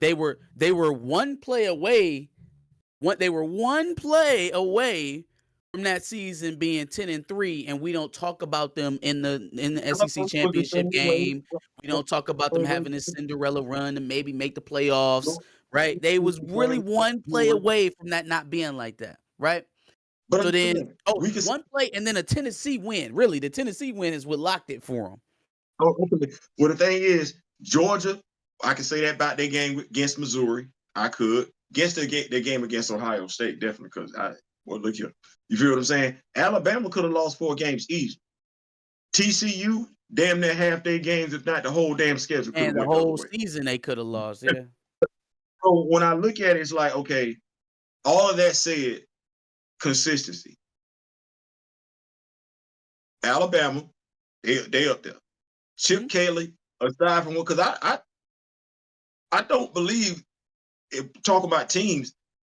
They were one play away. They were one play away from that season being 10-3, and we don't talk about them in the SEC Alabama was the championship same way. game. We don't talk about them having this Cinderella run and maybe make the playoffs, right? They was really one play away from that not being like that, right? But So I'm then, saying, we can. one play and then a Tennessee win. Really, the Tennessee win is what locked it for them. Well, the thing is, Georgia, I can say that about their game against Missouri. I could. Against their game against Ohio State, definitely, because look here. You feel what I'm saying? Alabama could have lost 4 games easy. TCU, damn near half their games, if not the whole damn schedule, could have And the went the other whole way. season they could have lost, yeah. So when I look at it, it's like, okay, all of that said, consistency. Alabama, they up there. Chip Kelly, aside from what, because I don't believe, talking about teams,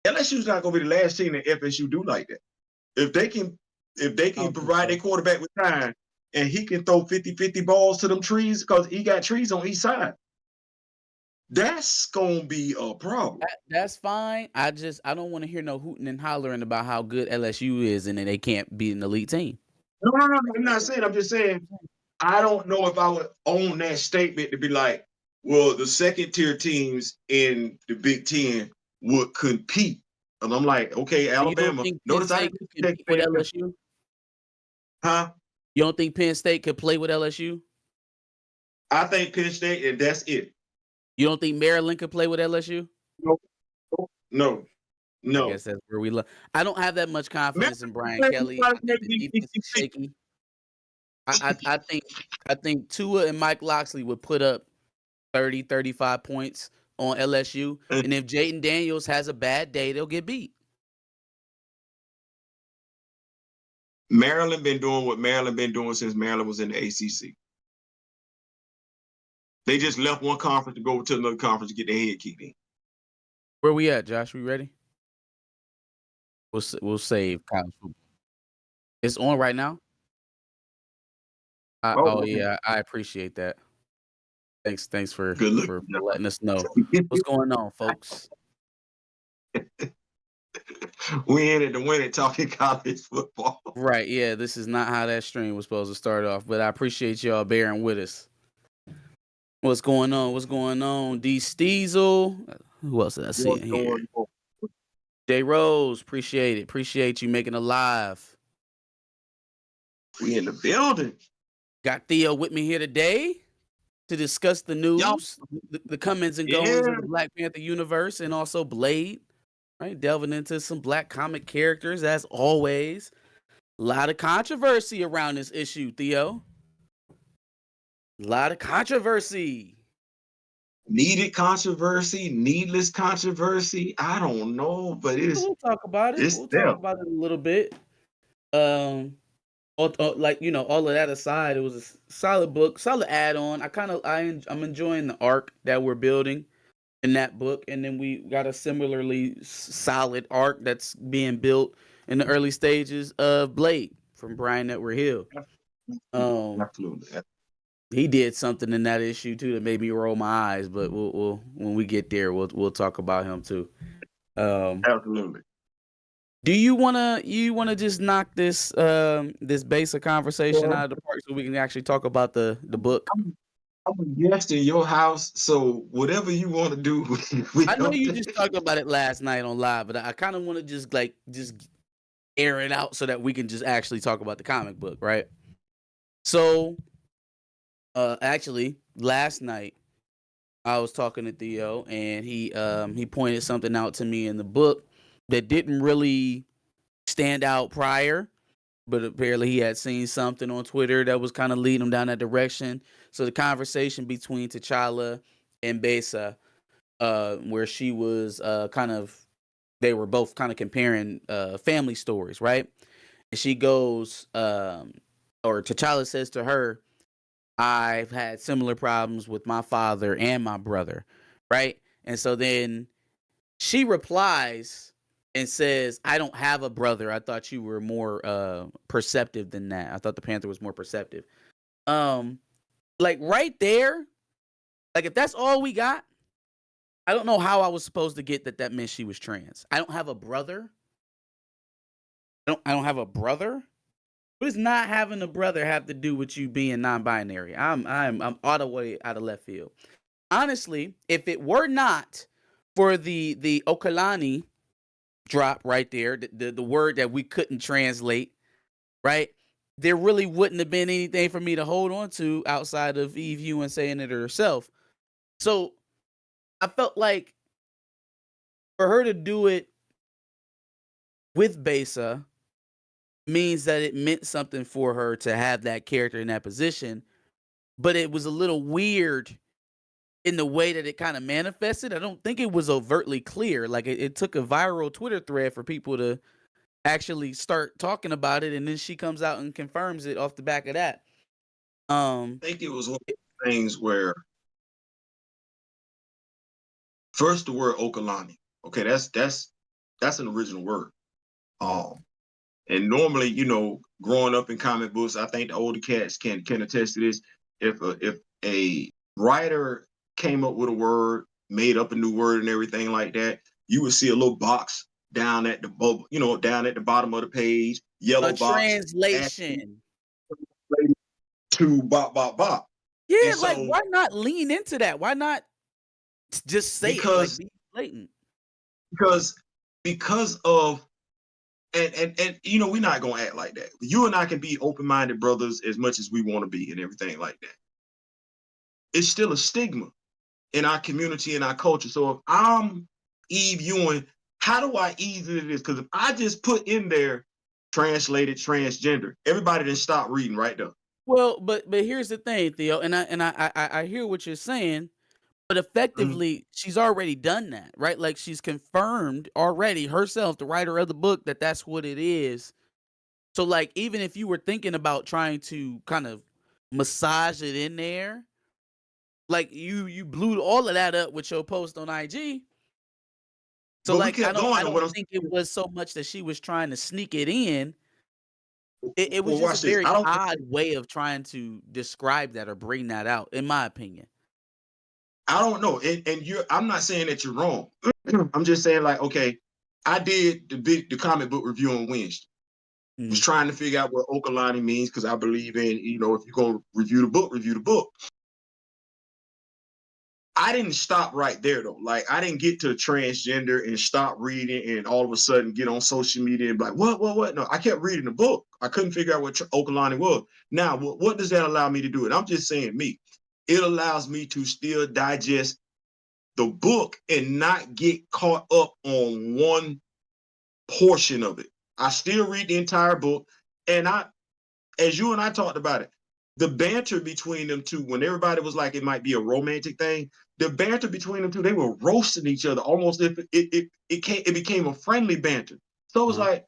LSU's not going to be the last team that FSU do like that. If they can provide their quarterback with time and he can throw 50-50 balls to them trees because he got trees on each side, that's going to be a problem. That's fine. I don't want to hear no hooting and hollering about how good LSU is and then they can't beat an elite team. No. I'm not saying. I'm just saying I don't know if I would own that statement to be like, well, the second tier teams in the Big Ten would compete. And I'm like, okay, Alabama. Notice I didn't compete with LSU? Huh? You don't think Penn State could play with LSU? I think Penn State, and that's it. You don't think Maryland could play with LSU? No. I guess that's where we look. I don't have that much confidence in Brian Kelly. I think the defense is shaky. I think Tua and Mike Locksley would put up 30, 35 points on LSU. And if Jaden Daniels has a bad day, they'll get beat. Maryland been doing what Maryland been doing since Maryland was in the ACC. They just left one conference to go to another conference to get their head kicked in. Where we at, Josh? We ready? We'll save college football. It's on right now? Yeah, I appreciate that. Thanks for letting us know. What's going on, folks? We in it to win it, talking college football. Right, yeah, this is not how that stream was supposed to start off, but I appreciate y'all bearing with us. What's going on? D. Steezel. Who else did I see in here? J. Rose, appreciate it. Appreciate you making it live. We in the building. Got Theo with me here today to discuss the news, the comings and goings of the Black Panther universe, and also Blade. Right, delving into some Black comic characters as always. A lot of controversy around this issue, Theo. A lot of controversy. Needed controversy, needless controversy. I don't know, but we'll talk about it. We'll talk about it a little bit. Like, you know, all of that aside, it was a solid book, solid add-on. I'm enjoying the arc that we're building in that book, and then we got a similarly solid arc that's being built in the early stages of Blade from Bryan Edward Hill. Absolutely. He did something in that issue too that made me roll my eyes, but we'll when we get there, we'll talk about him too. Absolutely. Do you wanna just knock this basic conversation out of the park so we can actually talk about the book? I'm a guest in your house, so whatever you want to do. I know you just talked about it last night on live, but I kind of want to just air it out so that we can just actually talk about the comic book, right? So, actually, last night I was talking to Theo, and he pointed something out to me in the book that didn't really stand out prior, but apparently he had seen something on Twitter that was kind of leading him down that direction. So the conversation between T'Challa and Besa, where she was they were both kind of comparing family stories, right? And she goes, or T'Challa says to her, I've had similar problems with my father and my brother, right? And so then she replies and says, I don't have a brother. I thought you were more perceptive than that. I thought the Panther was more perceptive. Like right there, like if that's all we got, I don't know how I was supposed to get that that meant she was trans. I don't have a brother. I don't have a brother. What does not having a brother have to do with you being non-binary? I'm all the way out of left field. Honestly, if it were not for the Okalani drop right there, the word that we couldn't translate, right? There really wouldn't have been anything for me to hold on to outside of Eve Ewing saying it herself. So I felt like for her to do it with Besa means that it meant something for her to have that character in that position, but it was a little weird in the way that it kind of manifested. I don't think it was overtly clear. Like it took a viral Twitter thread for people to actually start talking about it, and then she comes out and confirms it off the back of that. I think it was one of the things where first the word Okalani. Okay, that's an original word. And normally, growing up in comic books, I think the older cats can attest to this. If a writer came up with a word, made up a new word and everything like that, you would see a little box down at the down at the bottom of the page, yellow A box, translation. to bop bop bop. Yeah, And like so why not lean into that? Why not just say it? Like because be blatant. because because of and we're not gonna act like that. You and I can be open-minded brothers as much as we want to be and everything like that. It's still a stigma in our community and our culture. So if I'm Eve Ewing, how do I ease into this? Because if I just put in there translated transgender, everybody then stop reading right there. Well, but here's the thing, Theo, and I hear what you're saying, but Mhm. effectively she's already done that, right? Like she's confirmed already herself, the writer of the book, that that's what it is. So like even if you were thinking about trying to kind of massage it in there, like you blew all of that up with your post on IG. So But we like kept I going, and what don't I'm think it was so much that she was trying to sneak it in. It was well, just a watch this. very I don't odd way of trying to describe that or bring that out, in my opinion. I don't know. And I'm not saying that you're wrong. I'm just saying, like, okay, I did the comic book review on Wednesday. Was Mhm. trying to figure out what Okalani means because I believe in, if you're gonna review the book, review the book. I didn't stop right there though. Like I didn't get to transgender and stop reading and all of a sudden get on social media and be like, what? No, I kept reading the book. I couldn't figure out what Okalani was. Now, what does that allow me to do? And I'm just saying me. It allows me to still digest the book and not get caught up on one portion of it. I still read the entire book. And as you and I talked about it, the banter between them two, when everybody was like it might be a romantic thing, the banter between them two, they were roasting each other almost if it became a friendly banter. So it was Uh-huh.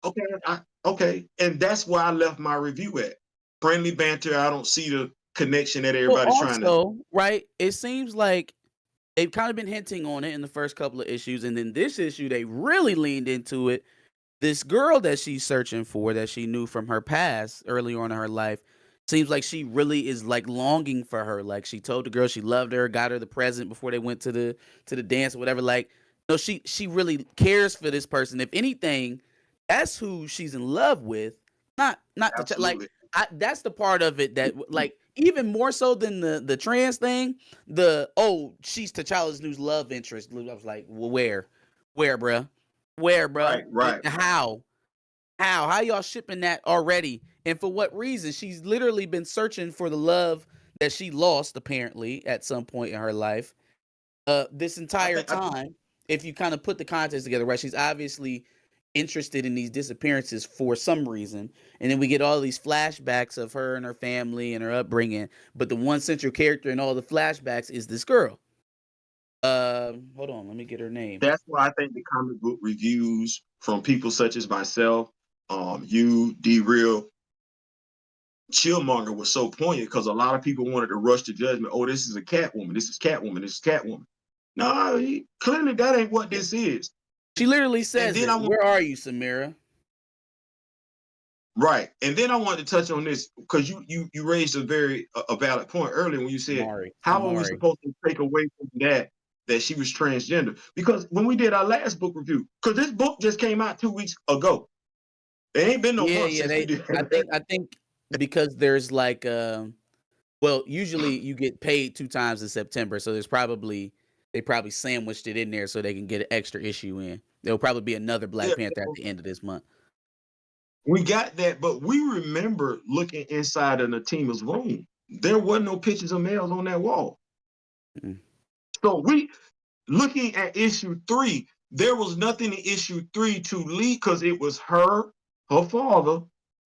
like, okay, and that's where I left my review at. Friendly banter. I don't see the connection that Well, everybody's trying to. also, right, it seems like they've kind of been hinting on it in the first couple of issues, and then this issue they really leaned into it. This girl that she's searching for, that she knew from her past early on in her life, seems like she really is like longing for her. Like she told the girl she loved her, got her the present before they went to the dance or whatever. Like, no, she really cares for this person. If anything, that's who she's in love with. Not the like Absolutely. that's the part of it that like even more so than the trans thing. She's T'Challa's new love interest. I was like, well, where, bruh? Where, bruh? Right, right. How y'all shipping that already? And for what reason? She's literally been searching for the love that she lost apparently at some point in her life. This entire I think time, if you kind of put the context together, right? She's obviously interested in these disappearances for some reason, and then we get all these flashbacks of her and her family and her upbringing. But the one central character in all the flashbacks is this girl. Hold on, let me get her name. that's why I think the comic book reviews from people such as myself, you, D Real, Chillmonger was so poignant because a lot of people wanted to rush to judgment. Oh, this is a Catwoman. This is Catwoman. This is Catwoman. No, clearly that ain't what this is. She literally And says then I it. want Where are you, Samira? right, and then I wanted to touch on this because you raised a very a valid point earlier when you said Amari. how are we Amari. supposed to take away from that that she was transgender. Because when we did our last book review, because this book just came out 2 weeks ago. It ain't been no month since we did. I think because there's like well, usually you get paid 2 times in September, so they probably sandwiched it in there so they can get an extra issue in. There'll probably be another Black Panther at the end of this month. We got that, but we remember looking inside of Natima's room. There wasn't no pictures of males on that wall. Mm. So we looking at issue 3, there was nothing in issue 3 to lead because it was her father,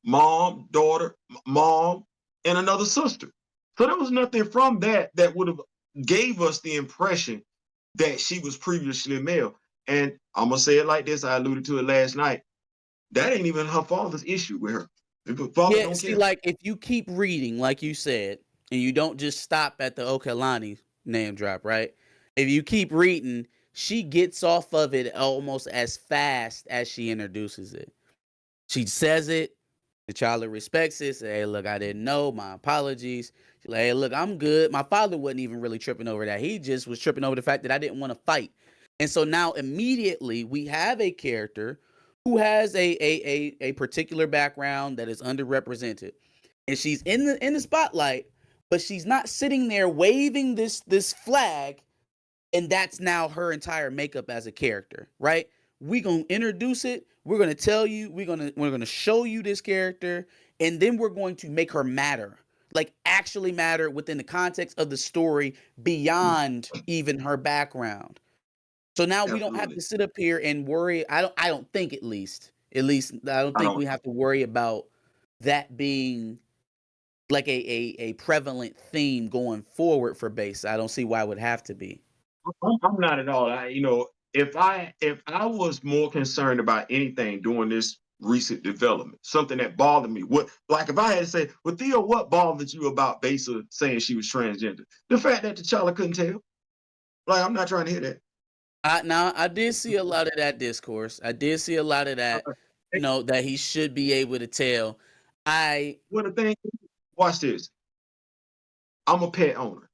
mom, daughter, mom, and another sister. So there was nothing from that would have gave us the impression that she was previously male. And I'm gonna say it like this, I alluded to it last night. That ain't even her father's issue with her. If her father don't See, care. like if you keep reading, like you said, and you don't just stop at the Okalani name drop, right? If you keep reading, she gets off of it almost as fast as she introduces it. She says it, T'Challa respects it, say, hey, look, I didn't know, my apologies. She's like, hey, look, I'm good. My father wasn't even really tripping over that. He just was tripping over the fact that I didn't want to fight. And so now immediately we have a character who has a particular background that is underrepresented. And she's in the spotlight, but she's not sitting there waving this flag, and that's now her entire makeup as a character, right? We're gonna introduce it, we're gonna tell you, we're gonna show you this character, and then we're going to make her matter, like actually matter within the context of the story beyond even her background. So now we don't have Absolutely. to sit up here and worry. I don't think at least I don't I think don't. we have to worry about that being like a prevalent theme going forward for base. I don't see why it would have to be. I'm not at all. If I was more concerned about anything during this recent development, something that bothered me, what like if I had to say, well, Theo, what bothered you about Besa saying she was transgender? The fact that T'Challa couldn't tell. Like, I'm not trying to hear that. Now I did see a lot of that discourse. I did see a lot of that, Hey, that he should be able to tell. I what the thing? Watch this. I'm a pet owner.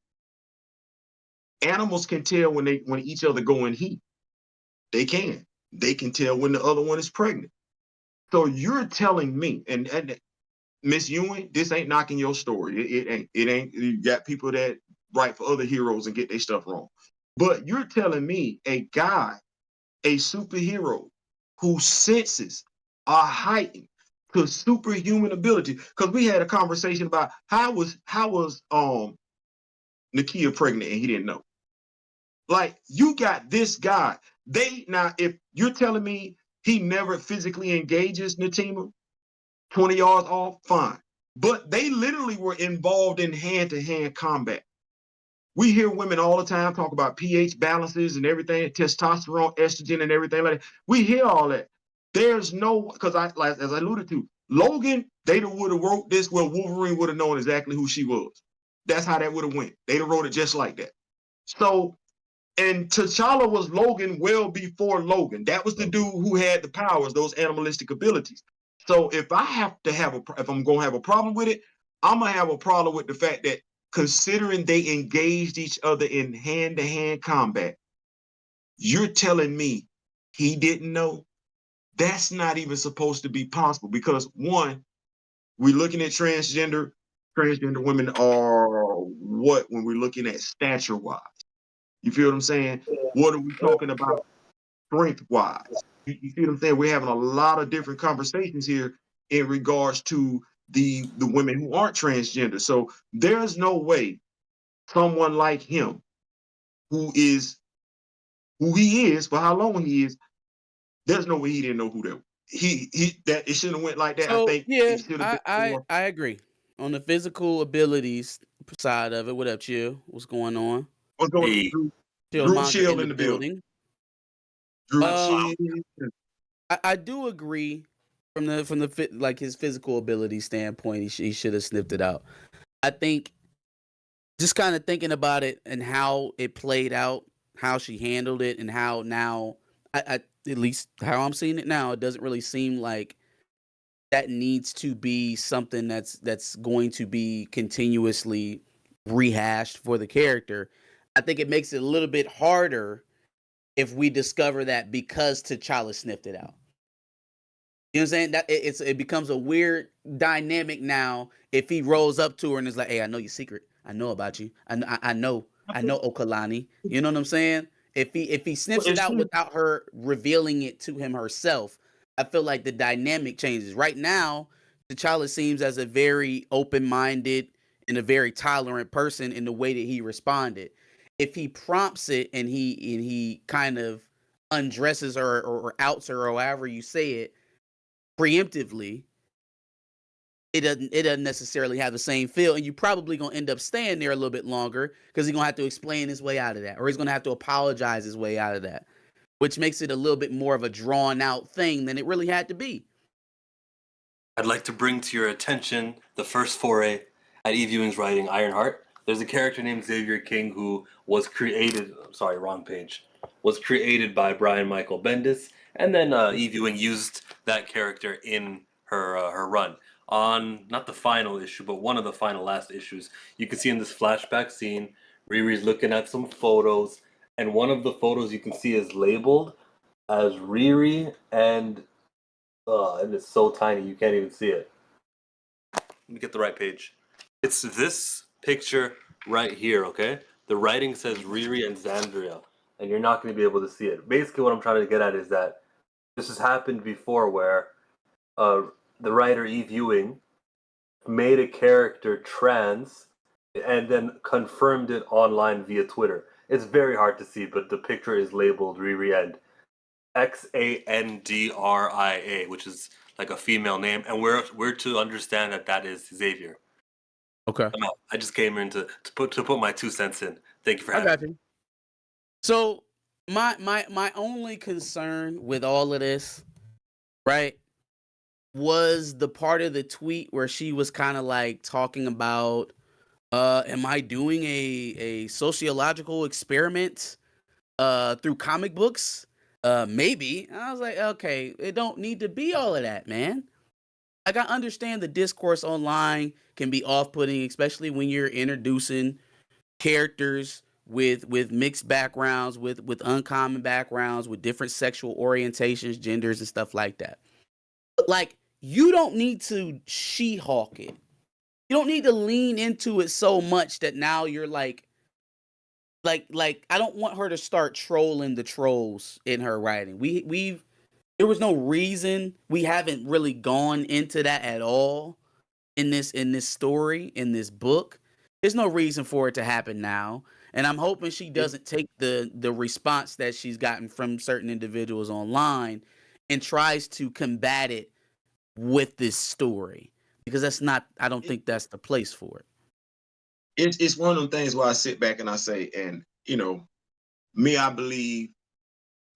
Animals can tell when each other go in heat. They can. They can tell when the other one is pregnant. So you're telling me, and Miss Ewing, this ain't knocking your story. It ain't. It ain't. You got people that write for other heroes and get their stuff wrong. But you're telling me a guy, a superhero, whose senses are heightened to superhuman ability. Because we had a conversation about how was Nakia pregnant and he didn't know. Like, you got this guy. If you're telling me he never physically engages Natima 20 yards off, fine. But they literally were involved in hand-to-hand combat. We hear women all the time talk about pH balances and everything, testosterone, estrogen, and everything like that. We hear all that. There's no, because as I alluded to, Logan, they would have wrote this where Wolverine would have known exactly who she was. That's how that would have went. They'd have wrote it just like that. So, and T'Challa was Logan well before Logan. That was the dude who had the powers, those animalistic abilities. So if I'm gonna have a problem with it, I'm gonna have a problem with the fact that considering they engaged each other in hand-to-hand combat, you're telling me he didn't know? That's not even supposed to be possible because one, we're looking at transgender women are what when we're looking at stature wise. You feel what I'm saying? What are we talking about strength wise? You see what I'm saying? We're having a lot of different conversations here in regards to the women who aren't transgender. So there's no way someone like him, who is who he is for how long he is, there's no way he didn't know who that he that it shouldn't have went like that. I So think yeah, it should have been more. I agree on the physical abilities side of it. What up, Chill? What's going on? What's going on? Chill Drew manga Chill in in the the building. building. Drew Um, Chill. I do agree from the like his physical ability standpoint. He should have sniffed it out. I think just kind of thinking about it and how it played out, how she handled it, and how now I at least how I'm seeing it now, it doesn't really seem like that needs to be something that's going to be continuously rehashed for the character. I think it makes it a little bit harder if we discover that because T'Challa sniffed it out. You know what I'm saying? That it becomes a weird dynamic now if he rolls up to her and is like, "Hey, I know your secret. I know about you. I know Okalani." You know what I'm saying? If he sniffs it It's out true. without her revealing it to him herself, I feel like the dynamic changes. Right now, T'Challa seems as a very open-minded and a very tolerant person in the way that he responded. If he prompts it and he kind of undresses her or outs her or however you say it preemptively, it doesn't necessarily have the same feel, and you probably gonna end up staying there a little bit longer because he's gonna have to explain his way out of that, or he's gonna have to apologize his way out of that, which makes it a little bit more of a drawn out thing than it really had to be. I'd like to bring to your attention the first foray at E. Ewing's writing, Ironheart. There's a character named Xavier King who was created, sorry, wrong page, was created by Brian Michael Bendis, and then E. Ewing used that character in her run. On, not the final issue, but one of the final last issues, you can see in this flashback scene, Riri's looking at some photos, and one of the photos you can see is labeled as Riri and it is so tiny you can't even see it. Let me get the right page. It's this picture right here, okay? The writing says Riri and Xandria, and you're not going to be able to see it. Basically, what I'm trying to get at is that this has happened before where the writer Eve Ewing made a character trans and then confirmed it online via Twitter. It's very hard to see, but the picture is labeled Riri and Xandria, which is like a female name, and we're to understand that that is Xavier. Okay, I'm out. I just came in to put my 2 cents in. Thank you for I having got me. you. So my only concern with all of this, right, was the part of the tweet where she was kind of like talking about, am I doing a sociological experiment through comic books? Maybe. And I was like, okay, it don't need to be all of that, man. Like, I understand the discourse online can be off-putting, especially when you're introducing characters with mixed backgrounds, with uncommon backgrounds, with different sexual orientations, genders, and stuff like that. But like, you don't need to She-Hulk it. You don't need to lean into it so much that now you're like I don't want her to start trolling the trolls in her writing. We've there was no reason. We haven't really gone into that at all in this story, in this book. There's no reason for it to happen now. And I'm hoping she doesn't take the response that she's gotten from certain individuals online and tries to combat it with this story. Because that's not I don't think that's the place for it. It's one of them things where I sit back and I say, and me, I believe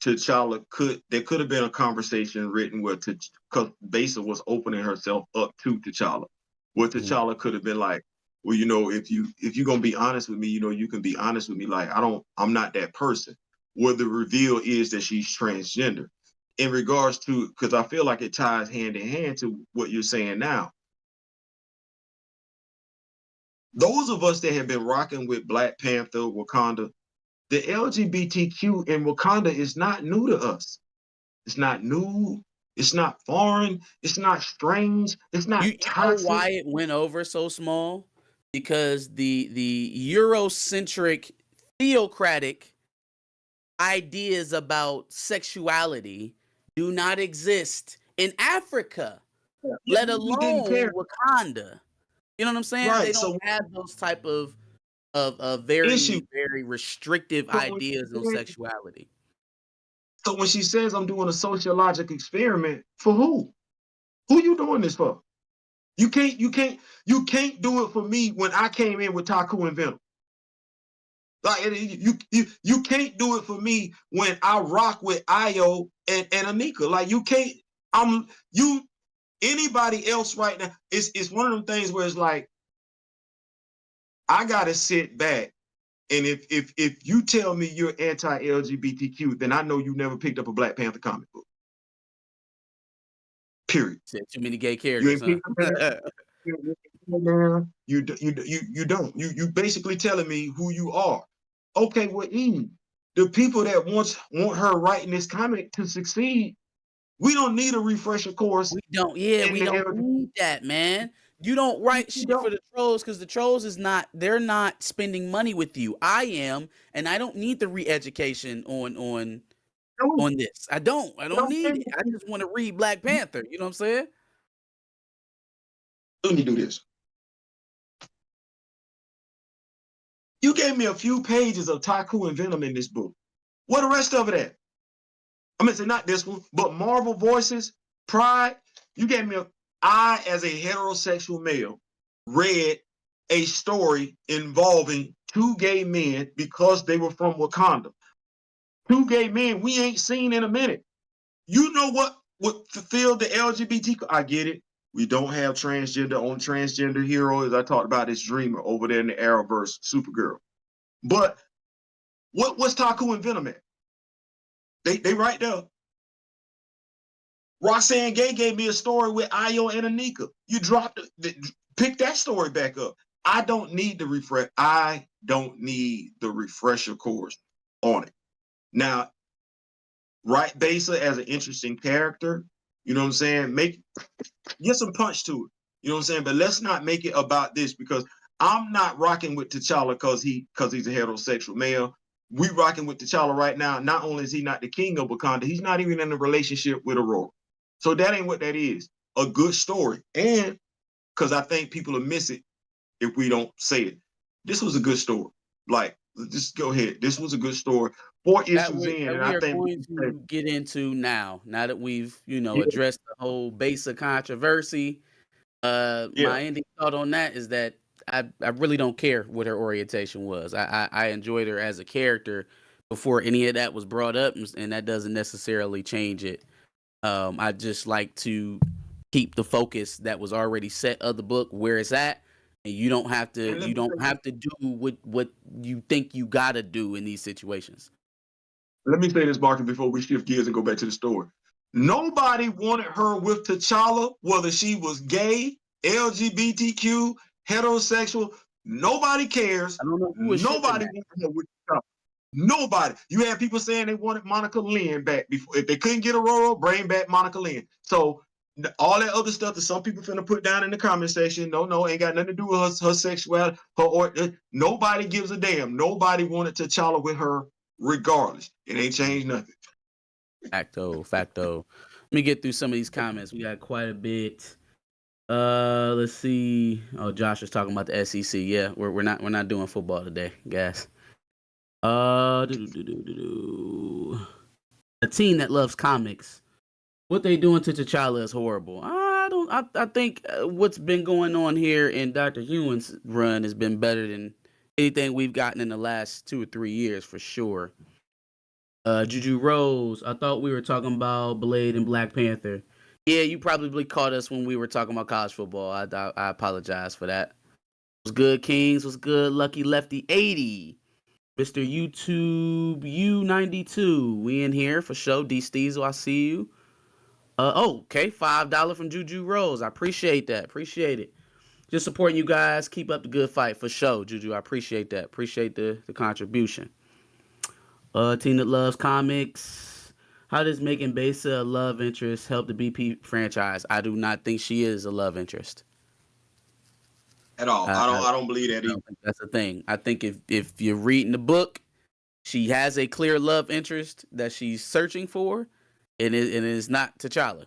T'Challa there could have been a conversation written where because Besa was opening herself up to T'Challa, where T'Challa could have been like, well, if you're gonna be honest with me, you can be honest with me. Like, I'm not that person. Where the reveal is that she's transgender. In regards to, because I feel like it ties hand in hand to what you're saying now. Those of us that have been rocking with Black Panther, Wakanda, the LGBTQ in Wakanda is not new to us. It's not new. It's not foreign. It's not strange. It's not You know toxic. why it went over so small? Because the Eurocentric theocratic ideas about sexuality do not exist in Africa, let We didn't alone care. Wakanda. You know what I'm saying? They Right. don't So have those type of issue. very, very restrictive So when ideas on sexuality. she says I'm doing a sociological experiment, for who? Who you doing this for? You can't do it for me when I came in with Taku and Venom. Like, you can't do it for me when I rock with Io and Anika. Like, you can't. Anybody else right now. It's one of them things where it's like, I gotta sit back, and if you tell me you're anti-LGBTQ, then I know you never picked up a Black Panther comic book. Period. Too many gay You characters, ain't picked up huh? you don't. You basically telling me who you are. okay with Eve. The people that want her writing this comic to succeed, we don't need a refresher course. We don't need that, man. You don't write shit for the trolls because the trolls they're not spending money with you. I am, and I don't need the re-education on this. I don't need it. I just want to read Black Panther. You know what I'm saying? Let me do this. You gave me a few pages of Taku and Venom in this book. What the rest of it at? I mean, not this one, but Marvel Voices, Pride. You gave me I, as a heterosexual male, read a story involving two gay men because they were from Wakanda. Two gay men we ain't seen in a minute. You know what would fulfill the LGBT? I get it. We don't have transgender heroes. I talked about this Dreamer over there in the Arrowverse, Supergirl. But what's Taku and Venom at? They right there. Roxanne Gay gave me a story with Ayo and Anika. You pick that story back up. I don't need the refresh. I don't need the refresher course on it. Now, write Besa as an interesting character. You know what I'm saying? Get some punch to it. You know what I'm saying? But let's not make it about this, because I'm not rocking with T'Challa because he's a heterosexual male. We rocking with T'Challa right now. Not only is he not the king of Wakanda, he's not even in a relationship with Aurora. So that ain't what that is. A good story. And because I think people will miss it if we don't say it. This was a good story. Like, just go ahead. This was a good story. 4 issues in, and I think we're going to get into now that we've, addressed the whole Besa controversy. My ending thought on that is that I really don't care what her orientation was. I enjoyed her as a character before any of that was brought up, and that doesn't necessarily change it. I just like to keep the focus that was already set of the book where it's at, and you don't have to do what you think you gotta do in these situations. Let me say this, Martin, before we shift gears and go back to the story. Nobody wanted her with T'Challa, whether she was gay, LGBTQ, heterosexual. Nobody cares. I don't know who Nobody wanted her with T'Challa. Nobody. You had people saying they wanted Monica Lynn back before. If they couldn't get Aurora, bring back Monica Lynn. So all that other stuff that some people finna put down in the comment section, no, ain't got nothing to do with her sexuality. Nobody gives a damn. Nobody wanted T'Challa with her regardless. It ain't changed nothing. Facto. Let me get through some of these comments. We got quite a bit. Let's see. Oh, Josh was talking about the SEC. Yeah, we're not doing football today, guys. A team that loves comics. What they doing to T'Challa is horrible. I think what's been going on here in Dr. Ewing's run has been better than anything we've gotten in the last 2 or 3 years for sure. Juju Rose, I thought we were talking about Blade and Black Panther. Yeah, you probably caught us when we were talking about college football. I apologize for that. Was good, Kings. Was good, Lucky Lefty 80. Mr. YouTube U92. We in here for show. D Steezel, I see you. Okay, $5 from Juju Rose. I appreciate that. Appreciate it. Just supporting you guys. Keep up the good fight for show, Juju. I appreciate that. Appreciate the contribution. Team that loves comics. How does making Besa a love interest help the BP franchise? I do not think she is a love interest at all. I don't believe that either. That's the thing. I think if you're reading the book, she has a clear love interest that she's searching for, and it is not T'Challa.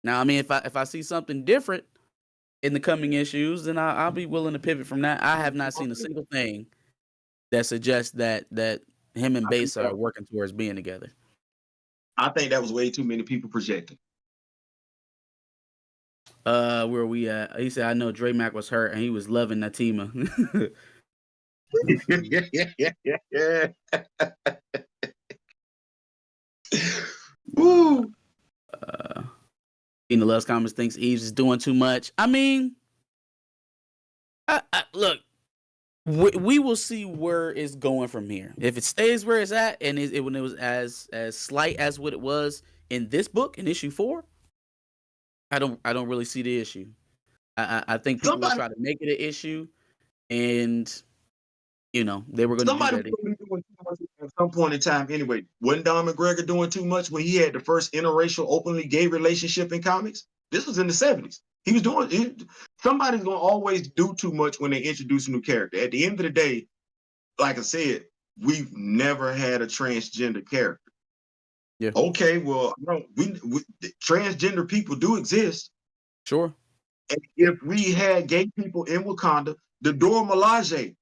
Now, I mean, if I see something different in the coming issues, then I'll be willing to pivot from that. I have not seen a single thing that suggests that him and Besa are working towards being together. I think that was way too many people projecting. Where are we at? He said, I know Dre Mack was hurt and he was loving Natima. Woo! Tina Loves Comments thinks Eves is doing too much. I mean, look, we will see where it's going from here. If it stays where it's at, and when it was as slight as what it was in this book in issue 4, I don't really see the issue. I think people will try to make it an issue, and they were going to do that. some point in time anyway. Wasn't Don McGregor doing too much when he had the first interracial, openly gay relationship in comics? This was in the 70s. He was doing it. Somebody's gonna always do too much when they introduce a new character. At the end of the day, like I said, we've never had a transgender character. Yeah. Okay, well, we transgender people do exist. Sure. And if we had gay people in Wakanda, the Dora Milaje,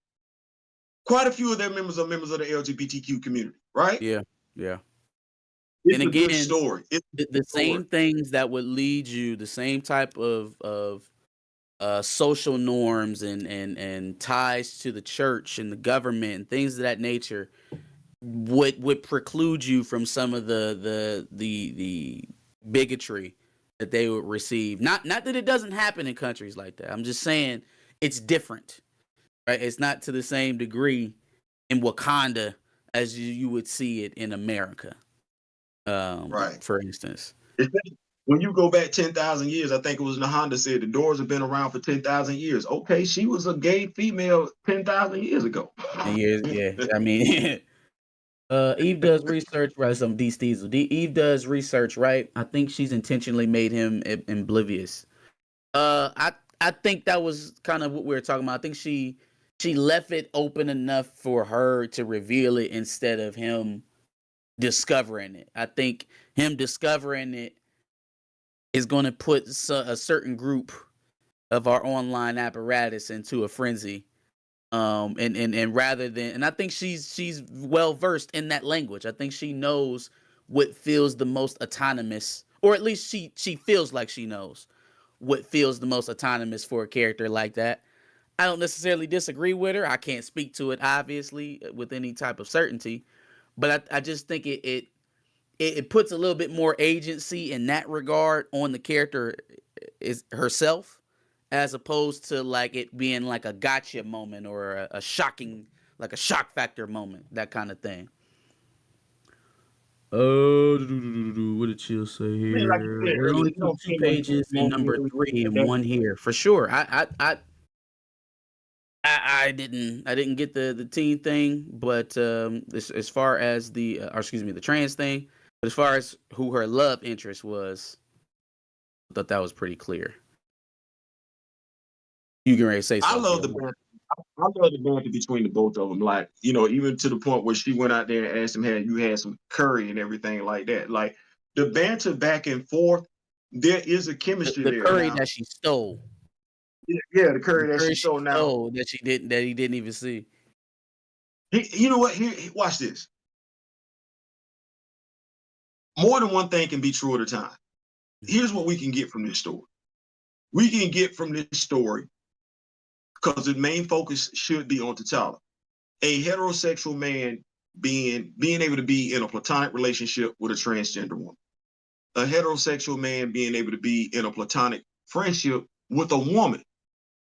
quite a few of their members are members of the LGBTQ community, right? Yeah. Yeah. It's And a good again, story. It's a the good same story. things that would lead you, the same type of social norms and ties to the church and the government and things of that nature would preclude you from some of the bigotry that they would receive. Not that it doesn't happen in countries like that. I'm just saying it's different, right? It's not to the same degree in Wakanda as you would see it in America, Right. for instance. When you go back 10,000 years, I think it was Nahanda said the doors have been around for 10,000 years. Okay, she was a gay female 10,000 years ago. And yeah. I mean, Eve does research, right? Some D Steezel. Eve does research, right? I think she's intentionally made him oblivious. I think that was kind of what we were talking about. I think she left it open enough for her to reveal it instead of him discovering it. I think him discovering it is going to put a certain group of our online apparatus into a frenzy. And rather than, and I think she's well versed in that language. I think she knows what feels the most autonomous, or at least she feels like she knows what feels the most autonomous for a character like that. I don't necessarily disagree with her. I can't speak to it obviously with any type of certainty, but I just think it puts a little bit more agency in that regard on the character is herself, as opposed to like it being like a gotcha moment or a shocking, like a shock factor moment, that kind of thing. Oh, what did Chill say I mean, like you here? said There earlier, only you took don't two see no pages in moment number where 3 and that- one here for sure. I didn't get the teen thing, but as far as the the trans thing, but as far as who her love interest was, I thought that was pretty clear. You can ready to say I something. love the banter. I love the banter between the both of them. Like, even to the point where she went out there and asked him, "Had you had some curry and everything like that?" Like the banter back and forth, there is a chemistry The there curry now. that she stole. Yeah, the curry that she She stole now. stole that he didn't even see. You know what? Here, watch this. More than one thing can be true at a time. Here's what we can get from this story. We can get from this story, because the main focus should be on T'Challa, a heterosexual man being able to be in a platonic relationship with a transgender woman, a heterosexual man being able to be in a platonic friendship with a woman,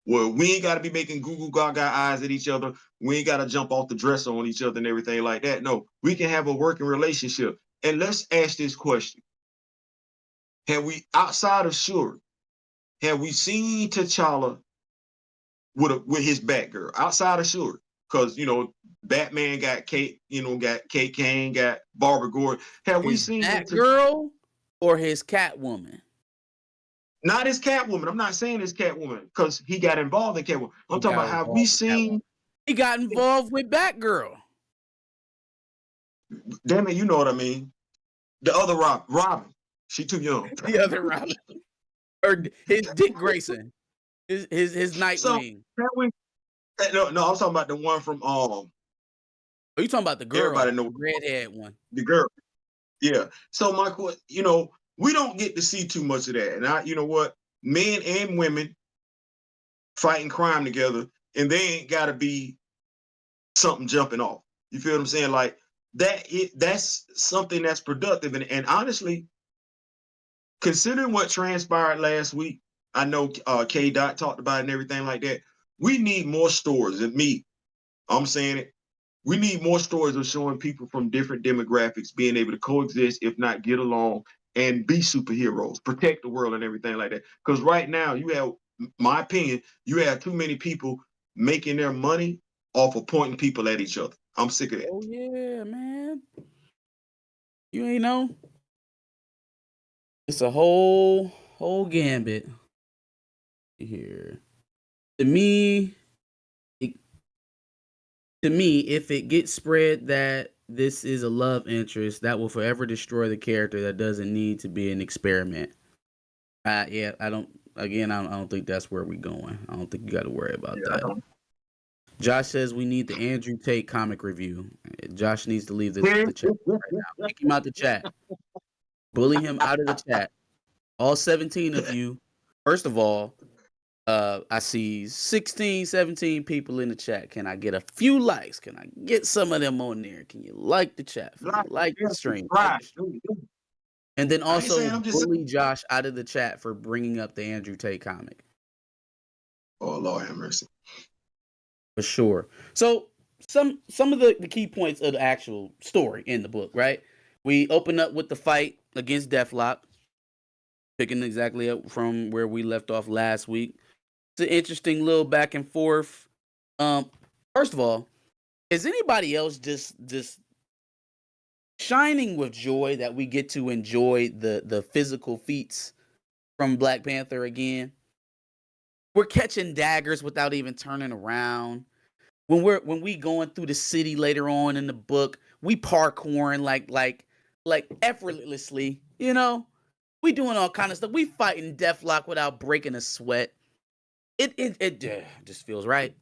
where we ain't got to be making goo goo gaga eyes at each other. We ain't got to jump off the dresser on each other and everything like that. No, we can have a working relationship. And let's ask this question: have we, outside of Shuri, have we seen T'Challa with his Batgirl outside of Shuri? Because Batman got Kate, got Kate Kane, got Barbara Gordon. Have we seen Batgirl or his Catwoman? Not his Catwoman. I'm not saying his Catwoman because he got involved in Catwoman. I'm talking about, have we seen? He got involved with Batgirl. Damn it, you know what I mean. The other Robin. She too young. The other Robin, or his Dick Grayson, his Nightwing. So have we? No, I'm talking about the one from Are you talking about the girl? Everybody know the redhead one. The girl. Yeah. So Michael, we don't get to see too much of that. And you know what? Men and women fighting crime together, and they ain't got to be something jumping off. You feel what I'm saying? Like that's something that's productive. And honestly, considering what transpired last week, I know K. Dot talked about it and everything like that. We need more stories. And I'm saying it. We need more stories of showing people from different demographics being able to coexist, if not get along, and be superheroes, protect the world and everything like that. Because right now, you have, my opinion, you have too many people making their money off of pointing people at each other. I'm sick of that. Oh yeah, man. You ain't know. It's a whole gambit here. To me, it, if it gets spread that this is a love interest, that will forever destroy the character. That doesn't need to be an experiment. Yeah, I don't. Again, I don't think that's where we're going. I don't think you got to worry about Yeah, I that. don't. Josh says we need the Andrew Tate comic review. Josh needs to leave the chat right now. Kick him out the chat. Bully him out of the chat. All 17 of you. First of all, I see 16, 17 people in the chat. Can I get a few likes? Can I get some of them on there? Can you like the chat? Like the stream? Right. And then I ain't saying, also I'm just bully saying. Josh out of the chat for bringing up the Andrew Tate comic. Oh, Lord have mercy. For sure. So some of the key points of the actual story in the book, right? We open up with the fight against Deathlock, picking exactly up from where we left off last week. It's an interesting little back and forth. First of all, is anybody else just shining with joy that we get to enjoy the physical feats from Black Panther again? We're catching daggers without even turning around. When we going through the city later on in the book, we parkouring like effortlessly, you know? We doing all kind of stuff. We fighting Deathlock without breaking a sweat. It just feels right.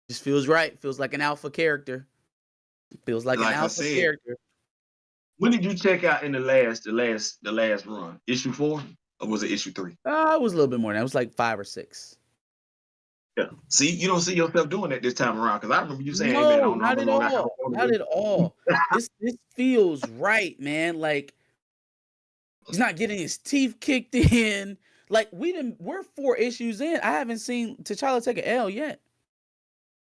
Just feels right. Feels like an alpha character. Feels like an Like I alpha said, character. when did you check out in the last run? Issue 4 or was it issue 3? It was a little bit more than that. It was like 5 or 6. Yeah. See, you don't see yourself doing that this time around because I remember you saying, "Hey man, No, I'm not at alone. I don't all. want Not to." at all. This feels right, man. Like he's not getting his teeth kicked in. Like we're 4 issues in. I haven't seen T'Challa take an L yet.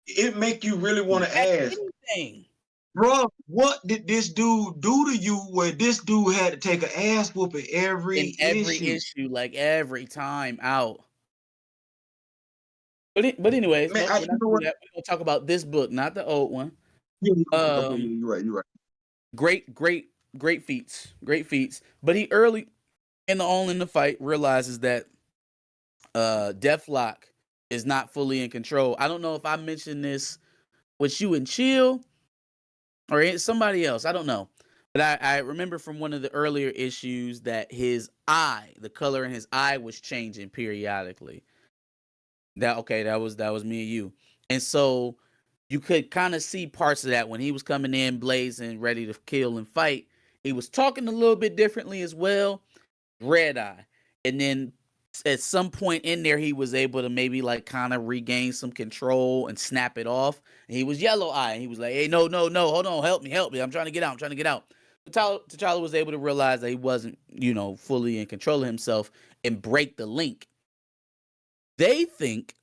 It make you really want to At ask, anything. bro, what did this dude do to you where this dude had to take an ass whooping In every every issue? issue, like every time out. But anyways, Man, nope, we're you not know gonna what? do that. We're gonna talk about this book, not the old one. Yeah, okay, Um, you're right. You're right. great feats, great feats. But he early in the fight realizes that Deathlock is not fully in control. I don't know if I mentioned this with you and Chill or somebody else. I don't know. But I remember from one of the earlier issues that his eye, the color in his eye was changing periodically. That was me and you. And so you could kind of see parts of that when he was coming in blazing, ready to kill and fight. He was talking a little bit differently as well. Red eye. And then at some point in there, he was able to maybe like kind of regain some control and snap it off. And he was yellow eye. And he was like, hey, no, hold on, help me. I'm trying to get out. T'Challa was able to realize that he wasn't, fully in control of himself and break the link. They think,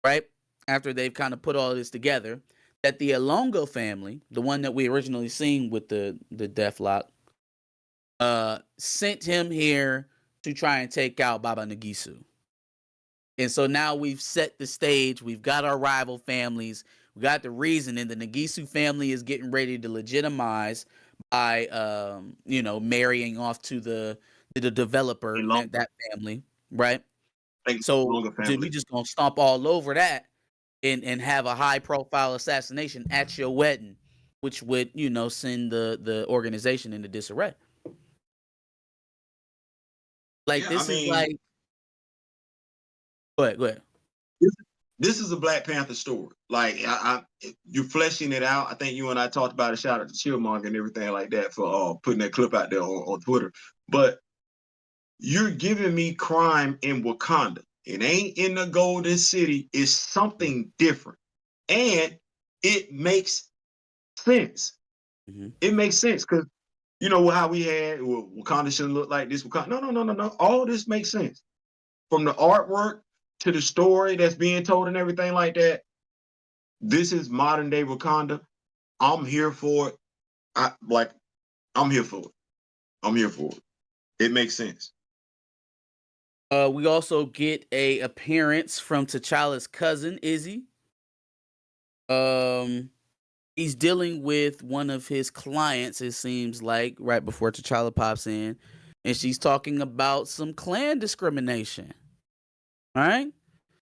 right, after they've kind of put all this together, that the Alongo family, the one that we originally seen with the Deathlock, sent him here to try and take out Baba Nagisu. And so now we've set the stage. We've got our rival families. We got the reason, and the Nagisu family is getting ready to legitimize by, marrying off to the developer and that family, right? So we just gonna stomp all over that and have a high profile assassination at your wedding, which would send the organization into disarray. Like this is like. Go ahead. This is a Black Panther story. Like you're fleshing it out. I think you and I talked about it. Shout out to Chillmonger and everything like that for putting that clip out there on Twitter. But you're giving me crime in Wakanda. It ain't in the Golden City. It's something different, and it makes sense. Mm-hmm. It makes sense because you know how we had Wakanda shouldn't look like this. Wakanda, no. All this makes sense from the artwork to the story that's being told and everything like that. This is modern day Wakanda. I'm here for it. I'm here for it. I'm here for it. It makes sense. We also get a appearance from T'Challa's cousin Izzy. he's dealing with one of his clients, it seems like, right before T'Challa pops in, and she's talking about some clan discrimination. All right?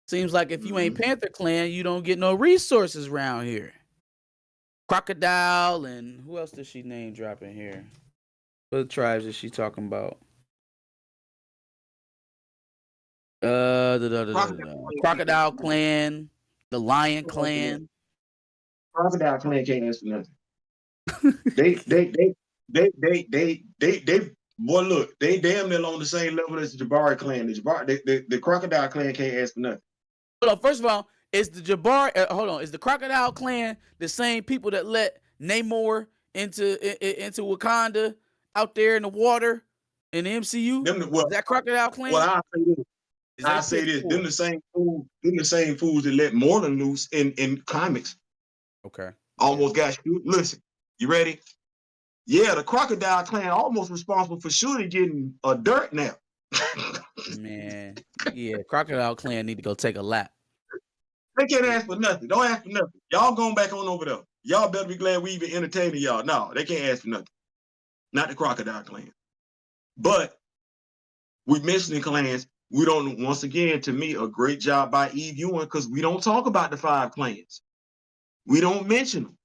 Seems like if you ain't Panther Clan, you don't get no resources around here. Crocodile and who else does she name drop in here? What tribes is she talking about? Crocodile Clan, the Lion Clan. Crocodile Clan can't answer nothing. They boy, look, they damn near on the same level as the Jabari clan. The Crocodile Clan can't ask for nothing. Hold on, first of all, is the is the Crocodile Clan the same people that let Namor into Wakanda out there in the water in the MCU? Is that Crocodile Clan? Well, I say this. Them the same fools that let Moreland loose in comics. Okay. Almost got you. Listen, you ready? Yeah, the Crocodile Clan almost responsible for Shooty getting a dirt nap. Man, yeah, Crocodile Clan need to go take a lap. They can't ask for nothing. Don't ask for nothing. Y'all going back on over there. Y'all better be glad we even entertaining y'all. No, they can't ask for nothing. Not the Crocodile Clan. But we mentioning clans. We don't, once again, to me, a great job by Eve Ewing, because we don't talk about the 5 clans. We don't mention them.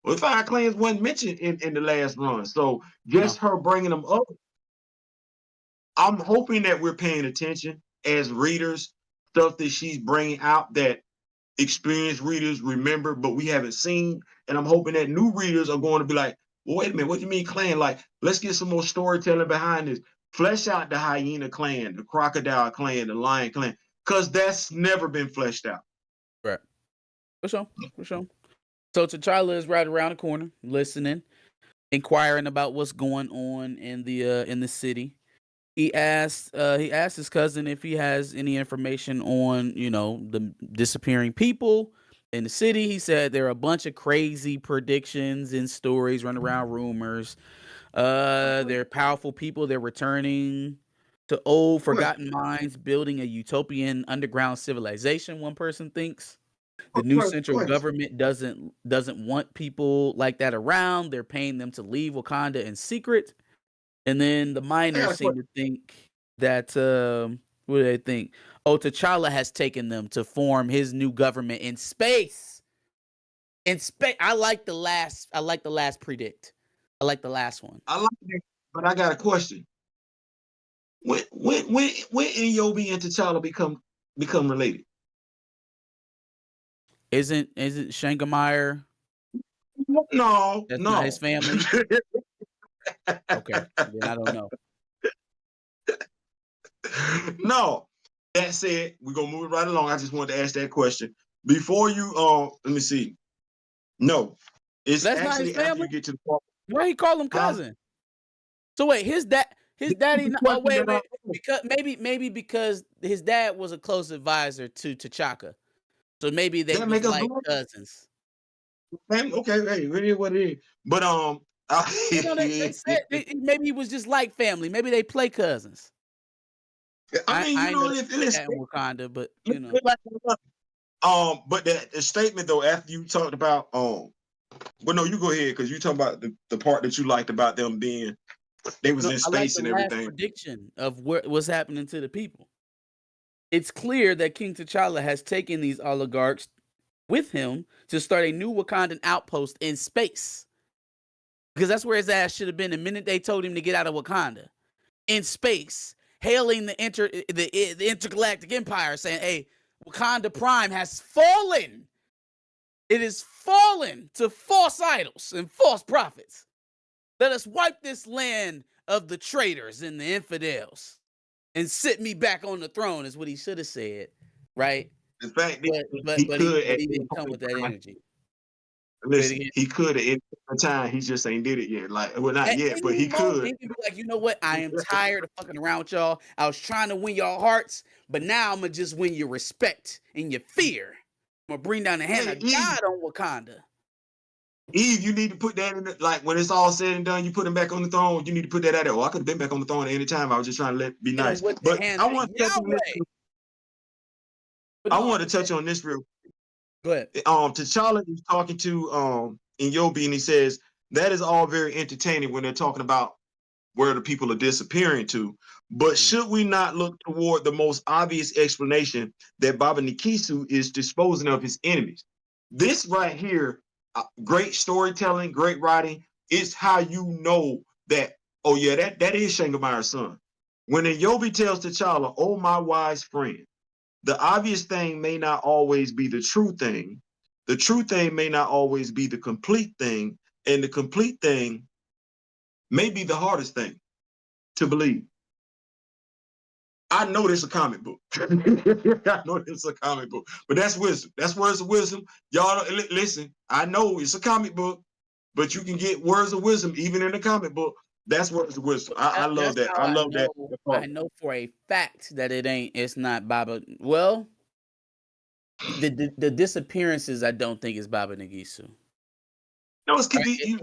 Well, 5 clans wasn't mentioned in the last run. So just her bringing them up, I'm hoping that we're paying attention as readers, stuff that she's bringing out that experienced readers remember, but we haven't seen. And I'm hoping that new readers are going to be like, well, wait a minute, what do you mean clan? Like, let's get some more storytelling behind this. Flesh out the Hyena Clan, the Crocodile Clan, the Lion Clan, because that's never been fleshed out. Right. For sure. So T'Challa is right around the corner, listening, inquiring about what's going on in the city. He asked his cousin if he has any information on, the disappearing people in the city. He said there are a bunch of crazy predictions and stories running around, rumors. They're powerful people. They're returning to old forgotten minds, building a utopian underground civilization, one person thinks. The new central government doesn't want people like that around. They're paying them to leave Wakanda in secret. And then the miners seem to think that what do they think? Oh, T'Challa has taken them to form his new government in space. In space. I like the last predict. I like the last one. I like it, but I got a question. When Nyobi and T'Challa become related? Isn't Shangamire? No, That's no. not his family. Okay, then I don't know. No. That said, we're gonna move it right along. I just wanted to ask that question before you. Let me see. No, it's that's actually not his family? after you get to the part. Why he call him cousin? So wait, his daddy. Oh wait, because maybe because his dad was a close advisor to T'Chaka, so maybe they was like cousins. Okay, hey, it is what it is. But they said maybe it was just like family. Maybe they play cousins. I mean, it's in Wakanda, but but the statement though, after you talked about well, no, you go ahead because you talking about the part that you liked about them being they was in space and everything. Prediction of what's happening to the people. It's clear that King T'Challa has taken these oligarchs with him to start a new Wakandan outpost in space. Because that's where his ass should have been the minute they told him to get out of Wakanda. In space, hailing the intergalactic empire, saying, hey, Wakanda Prime has fallen. It is fallen to false idols and false prophets. Let us wipe this land of the traitors and the infidels and sit me back on the throne is what he should have said, right? In fact, he didn't come with that energy. Listen, he could have in the time. He just ain't did it yet. Like, well, not yet, but he could. He can be like, you know what? I am tired of fucking around with y'all. I was trying to win y'all hearts, but now I'm gonna just win your respect and your fear. I'm gonna bring down the hand of God on Wakanda. Eve, you need to put that in the, like when it's all said and done, you put him back on the throne. You need to put that out there. Oh, I could have been back on the throne at any time. I was just trying to be nice. But I want to touch on this real Go ahead. T'Challa is talking to Nyobi, and he says that is all very entertaining when they're talking about where the people are disappearing to. But should we not look toward the most obvious explanation that Baba Nikisu is disposing of his enemies? This right here, great storytelling, great writing, is how you know that, oh yeah, that is Shangamai's son. When Nyobi tells T'Challa, oh my wise friend, the obvious thing may not always be the true thing. The true thing may not always be the complete thing. And the complete thing may be the hardest thing to believe. I know this is a comic book. I know this is a comic book, but that's wisdom. That's words of wisdom. Y'all listen. I know it's a comic book, but you can get words of wisdom even in a comic book. That's words of wisdom. I love that. I love that. I know for a fact that it's not Baba. Well, the disappearances, I don't think is Baba Nagisu. No, it's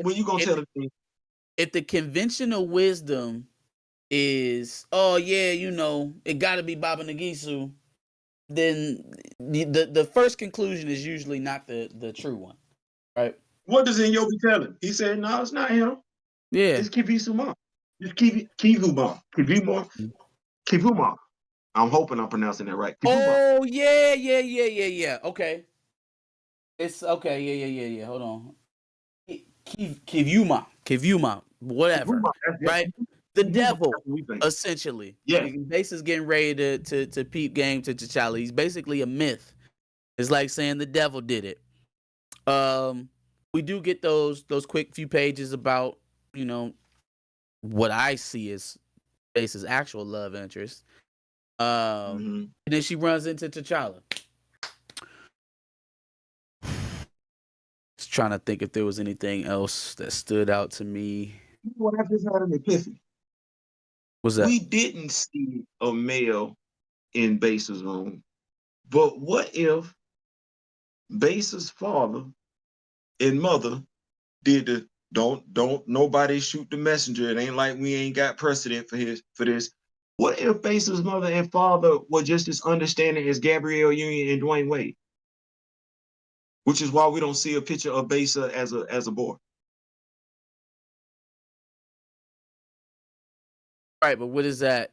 when you gonna tell the thing. If the conventional wisdom is, oh yeah, it got to be Baba Nagisu, then the first conclusion is usually not the true one, right? What does Nyobi tell him? He said, no, it's not him. Yeah, it's Kivusuma. It's Kivuma. Kivuma. I'm hoping I'm pronouncing that right. Kivuma. Oh yeah. Okay, it's okay. Yeah. Hold on. Kivuma, whatever, right? The devil, essentially. Yeah. Base is getting ready to peep game to T'Challa. He's basically a myth. It's like saying the devil did it. We do get those quick few pages about, what I see as Base's actual love interest. And then she runs into T'Challa. Just trying to think if there was anything else that stood out to me. What I just had an epiphany. What's that? We didn't see a male in Base's room, but what if Base's father and mother did the don't nobody shoot the messenger? It ain't like we ain't got precedent for this. What if Base's mother and father were just as understanding as Gabrielle Union and Dwayne Wade? Which is why we don't see a picture of Besa as a boy. Right, but what is that?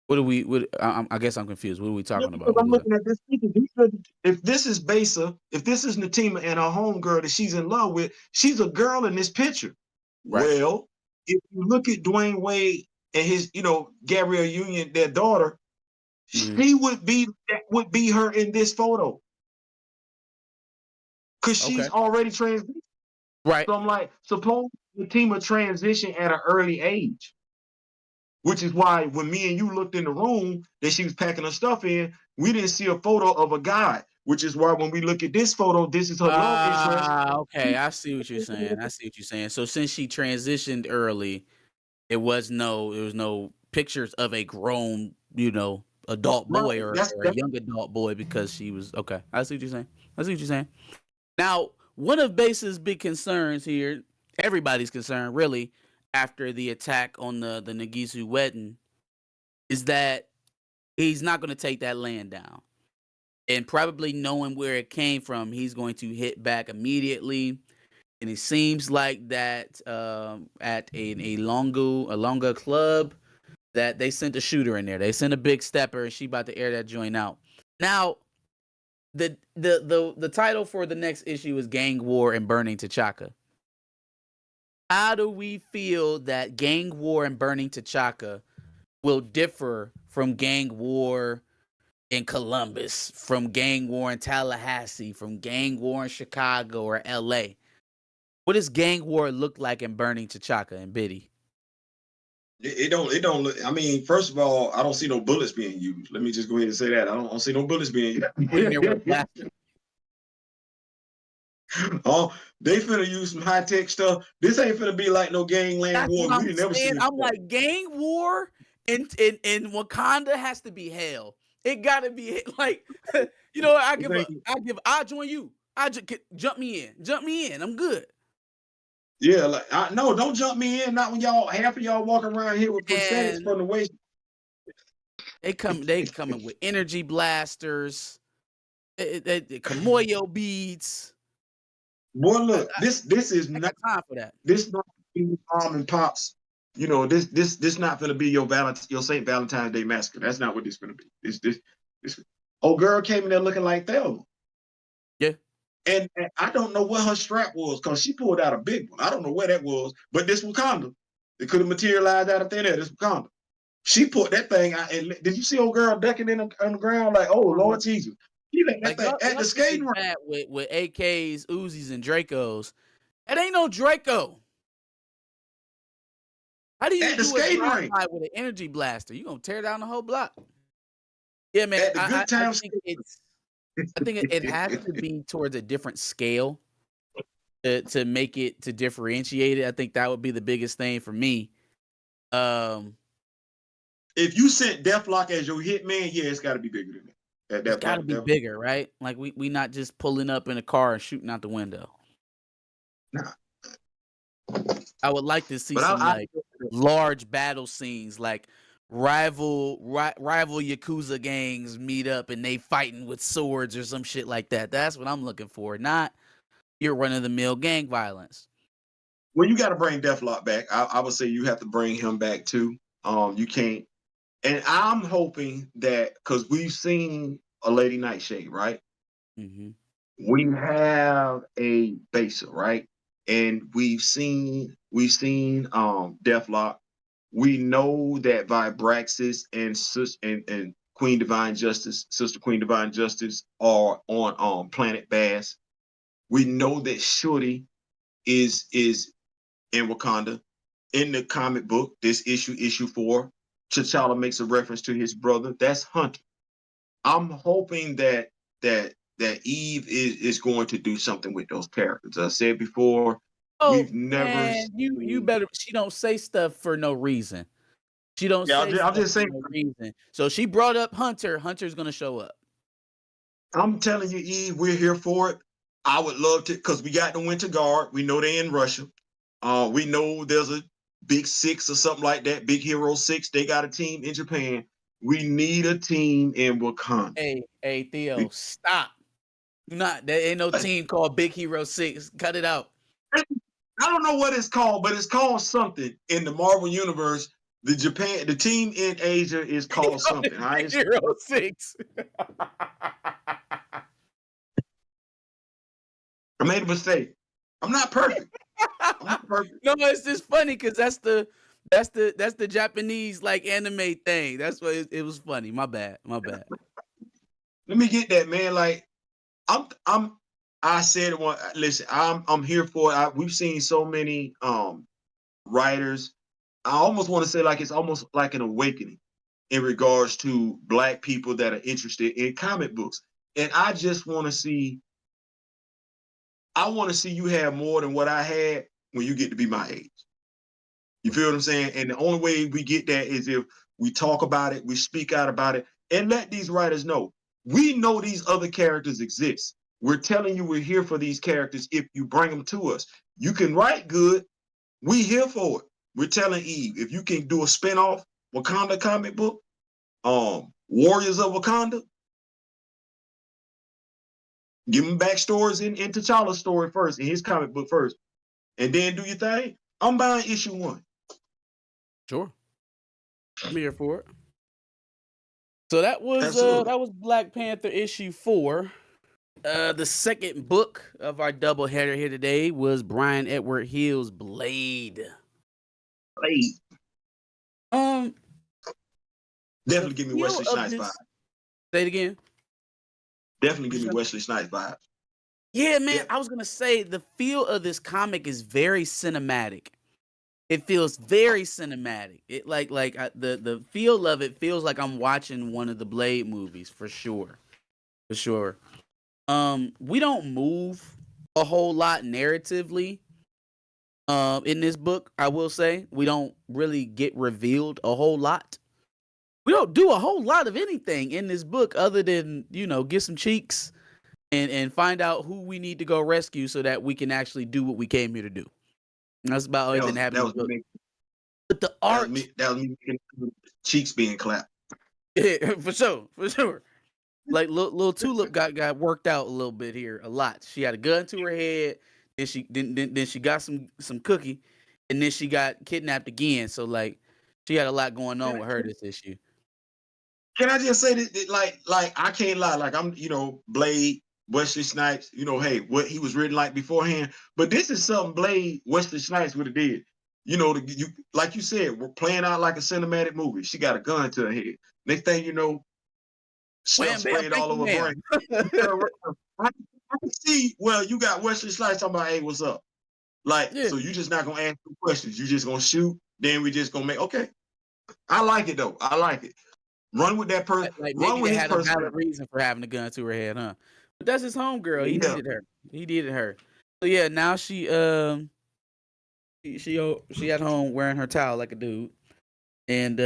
I guess I'm confused. What are we talking about? I'm looking at this. If this is Besa, if this is Natima and her homegirl that she's in love with, she's a girl in this picture. Right. Well, if you look at Dwayne Wade and his, Gabrielle Union, their daughter, she would be her in this photo. Because she's already transitioned. Right. So I'm like, suppose Natima transitioned at an early age. Which is why when me and you looked in the room that she was packing her stuff in, we didn't see a photo of a guy. Which is why when we look at this photo, this is her love interest. Okay, I see what you're saying. So since she transitioned early, there was no pictures of a grown, adult boy or a young adult boy because she was okay. I see what you're saying. Now, one of Base's big concerns here, everybody's concern really, after the attack on the Nagisu wedding, is that he's not going to take that land down. And probably knowing where it came from, he's going to hit back immediately. And it seems like that at a Longa club, that they sent a shooter in there. They sent a big stepper, and she about to air that joint out. Now, the title for the next issue is Gang War and Burning T'Chaka. How do we feel that Gang War and Burning T'Chaka will differ from Gang War in Columbus, from Gang War in Tallahassee, from Gang War in Chicago or LA? What does Gang War look like in Burning T'Chaka and Biddy? It don't look. I mean, first of all, I don't see no bullets being used. Let me just go ahead and say that. I don't see no bullets being used. Oh, they finna use some high tech stuff. This ain't finna be like no gangland war. We never seen. I'm like, Gang War in Wakanda has to be hell. It gotta be like, I'll join you. Jump me in. I'm good. Yeah, like no, don't jump me in. Not when half of y'all walking around here with prosthetics from the waist. They coming with energy blasters. Kamoyo beads. Boy, look, I this is I not got time for that. this not mom and pops. You know, this not gonna be your St. Valentine's Day massacre. That's not what this gonna be. This old girl came in there looking like Thelma. Yeah. And I don't know what her strap was because she pulled out a big one. I don't know where that was, but this Wakanda. It could have materialized out of thin air. This Wakanda. She put that thing out. And did you see old girl ducking on the ground like, oh Lord Jesus? She let that Like thing at y'all the think skating it's rink. bad with AKs, Uzis, and Dracos. That ain't no Draco. How do you At the do a skating rink. drive-by with an energy blaster? You gonna tear down the whole block? Yeah, man. At the good I times. think it has to be towards a different scale to make it to differentiate it. I think that would be the biggest thing for me. If you sent Deathlock as your hitman, yeah, it's got to be bigger than that. It's got to be bigger, right? Like we not just pulling up in a car and shooting out the window. Nah. I would like to see But some like large battle scenes, like rival Yakuza gangs meet up and they fighting with swords or some shit like that. That's what I'm looking for, not your run of the mill gang violence. Well, you got to bring Deathlock back. I would say you have to bring him back too. You can't. And I'm hoping that because we've seen a Lady Nightshade, right? Mm-hmm. We have a Besa, right? And we've seen Deathlock. We know that Vibraxis and Queen Divine Justice, Sister Queen Divine Justice, are on Planet Bass. We know that Shorty is in Wakanda. In the comic book, this issue 4, T'Challa makes a reference to his brother. That's Hunter. I'm hoping that Eve is going to do something with those characters. I said before, Oh we've never man, you better. She don't say stuff for no reason. She don't Yeah, say I'm stuff just for saying. no reason. So she brought up Hunter. Hunter's gonna show up. I'm telling you, Eve, we're here for it. I would love to, because we got the Winter Guard. We know they're in Russia. We know there's a Big Six or something like that. Big Hero 6. They got a team in Japan. We need a team in Wakanda. Hey, Theo, stop. There ain't no team called Big Hero 6. Cut it out. I don't know what it's called, but it's called something in the Marvel universe. The team in Asia is called something. Big Hero 6. I made a mistake. I'm not perfect. No, it's just funny because that's the Japanese like anime thing. That's what it was funny. My bad. Let me get that, man. Like I said it one. Listen, I'm here for it. We've seen so many writers. I almost want to say like it's almost like an awakening in regards to Black people that are interested in comic books. And I just want to see. I want to see you have more than what I had when you get to be my age. You feel what I'm saying? And the only way we get that is if we talk about it, we speak out about it, and let these writers know. We know these other characters exist. We're telling you we're here for these characters if you bring them to us. You can write good. We here for it. We're telling Eve, if you can do a spinoff Wakanda comic book, Warriors of Wakanda, give them backstories in T'Challa's story first, in his comic book first, and then do your thing. I'm buying issue 1. Sure. I'm here for it. So that was Black Panther issue 4. The second book of our double header here today was Bryan Edward Hill's Blade. Definitely give me Wesley Snipes vibes. Say it again. Definitely give me Wesley Snipes vibes. Yeah, man. Yeah. I was gonna say the feel of this comic is very cinematic. It feels very cinematic. It the feel of it feels like I'm watching one of the Blade movies for sure. For sure. We don't move a whole lot narratively. In this book, I will say we don't really get revealed a whole lot. We don't do a whole lot of anything in this book other than, get some cheeks and find out who we need to go rescue so that we can actually do what we came here to do. And that's about all that happened. But the art, that was me cheeks being clapped. Yeah, for sure. like little Tulip got worked out a little bit here, a lot. She had a gun to her head, then she got some cookie, and then she got kidnapped again. So like she had a lot going on with her this issue. Can I just say that like I can't lie, like I'm, Blade, Wesley Snipes, hey, what he was written like beforehand, but this is something Blade, Wesley Snipes would have did. You like you said, we're playing out like a cinematic movie. She got a gun to her head. Next thing you know, stuff Wham bam, sprayed thank all you, over her ma'am. brain. I can see, well, you got Wesley Snipes talking about, hey, what's up? Like, Yeah, so you just not gonna ask no questions. You just gonna shoot, then we just gonna make, okay. I like it though. I like it. Run with that person. like Run maybe with they his had a valid personality. reason for having a gun to her head, huh? But that's his homegirl. He Yeah. needed her. He needed her. So yeah, now she at home wearing her towel like a dude, and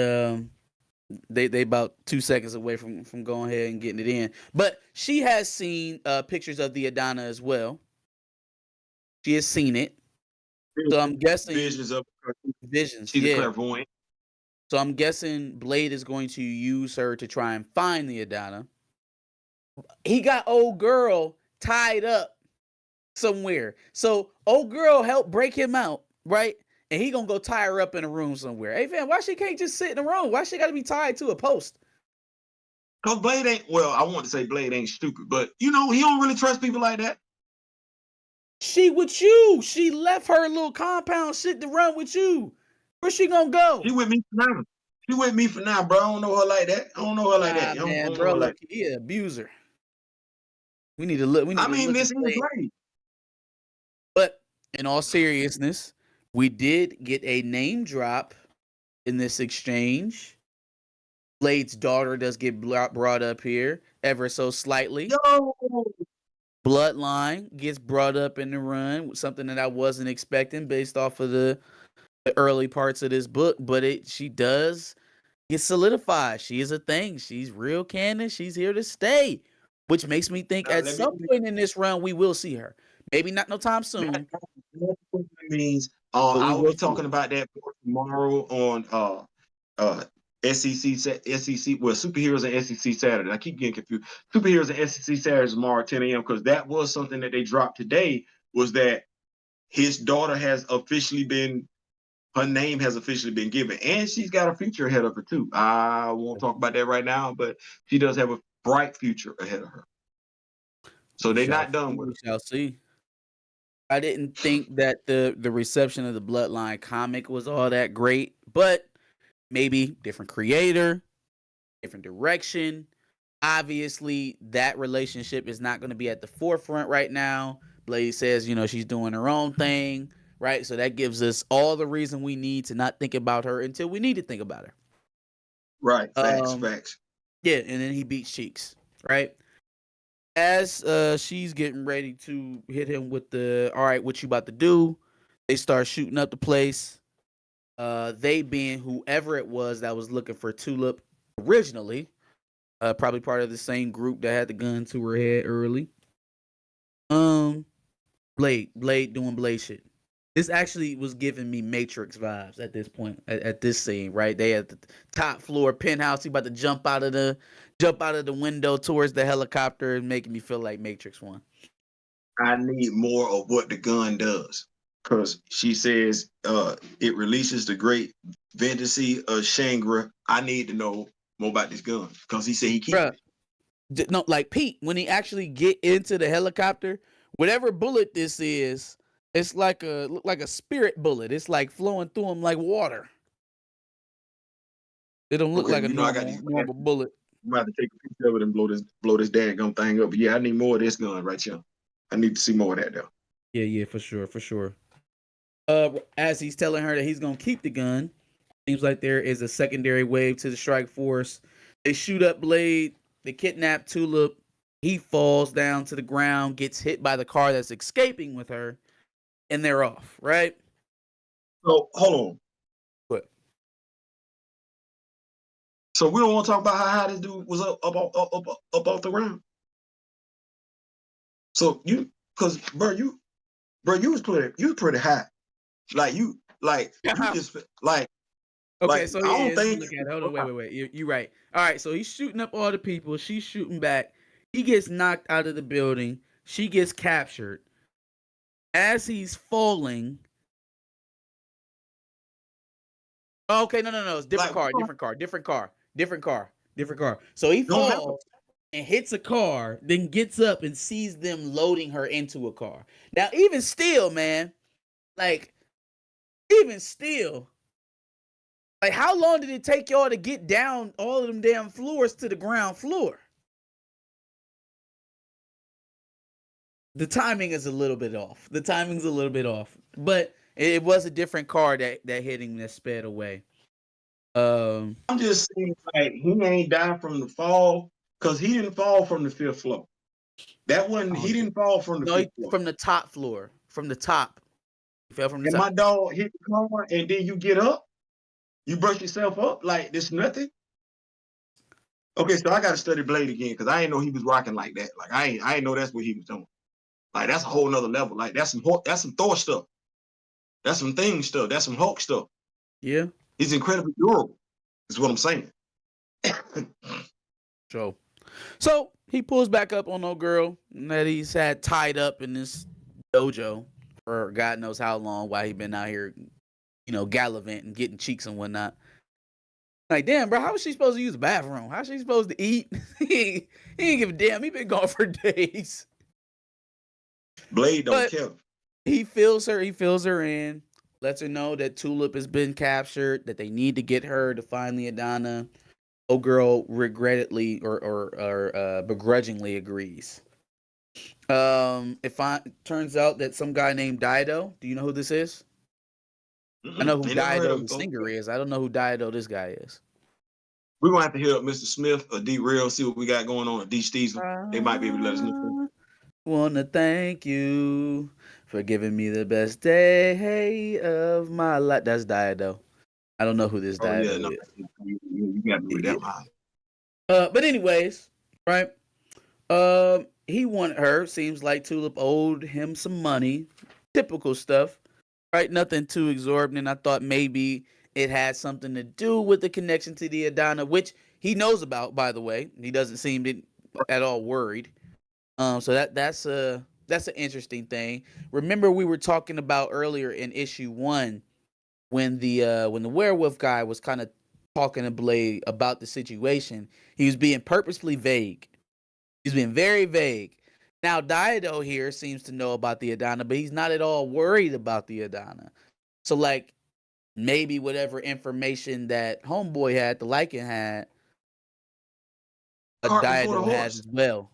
they about 2 seconds away from going ahead and getting it in. But she has seen pictures of the Adana as well. She has seen it, so I'm guessing Visions of visions. she's a Yeah, clairvoyant. so I'm guessing Blade is going to use her to try and find the Adana. He got old girl tied up somewhere. So old girl helped break him out, right? And he gonna go tie her up in a room somewhere. Hey fam, why she can't just sit in a room? Why she gotta be tied to a post? Cause Blade ain't, well, I want to say Blade ain't stupid, but he don't really trust people like that. She with you. She left her little compound shit to run with you. Where she gonna go? She with me for now. She with me for now, bro. I don't know her like that. I don't know her like that. Nah, I don't, I man, don't know bro, her like look, he an abuser. We need to look. We need I to mean, look at this is Blade. Blade. But in all seriousness, we did get a name drop in this exchange. Blade's daughter does get brought up here ever so slightly. Yo, Bloodline gets brought up in the run, something that I wasn't expecting based off of the early parts of this book, but she does get solidified. She is a thing. She's real canon. She's here to stay, which makes me think at let me. some point in this run we will see her. Maybe not no time That soon, means but we I will will be see her. talking about that tomorrow on SEC, well, superheroes and SEC Saturday. I keep getting confused. Superheroes and SEC Saturday tomorrow at 10 a.m. because that was something that they dropped today, was that his daughter has officially been, her name has officially been given, and she's got a future ahead of her too. I won't talk about that right now, but she does have a bright future ahead of her. So We they're shall not done see. with We her. shall see. I didn't think that the reception of the Bloodline comic was all that great, but maybe different creator, different direction. Obviously, that relationship is not going to be at the forefront right now. Blade says, she's doing her own thing, right? So that gives us all the reason we need to not think about her until we need to think about her. Right. Facts. Um, Facts. yeah, and then he beats Cheeks, right? As she's getting ready to hit him with the, all right, what you about to do? They start shooting up the place. They being whoever it was that was looking for Tulip originally, probably part of the same group that had the gun to her head early. Blade doing Blade shit. This actually was giving me Matrix vibes at this point, at this scene, right? They at the top floor penthouse. He about to jump out of the window towards the helicopter, and making me feel like Matrix 1. I need more of what the gun does. Because she says it releases the great vengeance of Shangri. I need to know more about this gun. Because he said he keeps Bruh, no, like Pete, when he actually get into the helicopter, whatever bullet this is, it's like look like a spirit bullet. It's like flowing through him like water. It don't look Okay, like well, a I got these. normal bullet. I'm about to take a picture of it and blow this daggone thing up. But yeah, I need more of this gun right here. I need to see more of that though. Yeah, for sure. As he's telling her that he's gonna keep the gun, seems like there is a secondary wave to the strike force. They shoot up Blade. They kidnap Tulip. He falls down to the ground, gets hit by the car that's escaping with her, and they're off. Right? So hold on. What? So we don't want to talk about how high this dude was up off the ground. So because you was pretty high. Like you just like Okay, Like so I yeah, don't let's think. look at it. Hold on, wait. You're right. All right, so he's shooting up all the people. She's shooting back. He gets knocked out of the building. She gets captured. As he's falling. Oh, okay, no. It's different Like, different car. So he don't matter. falls and hits a car, then gets up and sees them loading her into a car. Now, even still, man, like, even still, like, how long did it take y'all to get down all of them damn floors to the ground floor? The timing is a little bit off. But it was a different car that hit him that sped away. I'm just saying, like, he ain't died from the fall because he didn't fall from the fifth floor. That wasn't. He didn't fall from the No, fifth floor. from the top floor. From the top. He fell from the And top. my dog hit the car, and then you get up, you brush yourself up like this nothing. Okay, so I got to study Blade again because I ain't know he was rocking like that. Like I ain't know that's what he was doing. Like that's a whole nother level. Like that's some Thor stuff. That's some Thing stuff. That's some Hulk stuff. Yeah. He's incredibly durable. Is what I'm saying. So he pulls back up on old girl that he's had tied up in this dojo for God knows how long while he been out here, gallivanting, getting cheeks and whatnot. Like, damn, bro, how was she supposed to use the bathroom? How's she supposed to eat? he ain't give a damn. He been gone for days. Blade don't care. He fills her in, lets her know that Tulip has been captured, that they need to get her to find the Adana. Old girl regrettably or begrudgingly agrees. Turns out that some guy named Dido. Do you know who this is? I know who Dido the singer is. I don't know who Dido this guy is. We're gonna have to hit up Mr. Smith or D Real, see what we got going on, or D Steezel. They might be able to let us know. Wanna thank you for giving me the best day of my life. That's Dido. I don't know who this Dido is. You got me with that line. But anyways, right? He wanted her. Seems like Tulip owed him some money. Typical stuff, right? Nothing too exorbitant. I thought maybe it had something to do with the connection to the Adana, which he knows about, by the way. He doesn't seem at all worried. So that's an interesting thing. Remember, we were talking about earlier in issue 1 when the werewolf guy was kind of talking to Blade about the situation. He was being purposefully vague. He's been very vague. Now Dido here seems to know about the Adana, but he's not at all worried about the Adana. So like maybe whatever information that Homeboy had, the Lycan had, Dido has as well.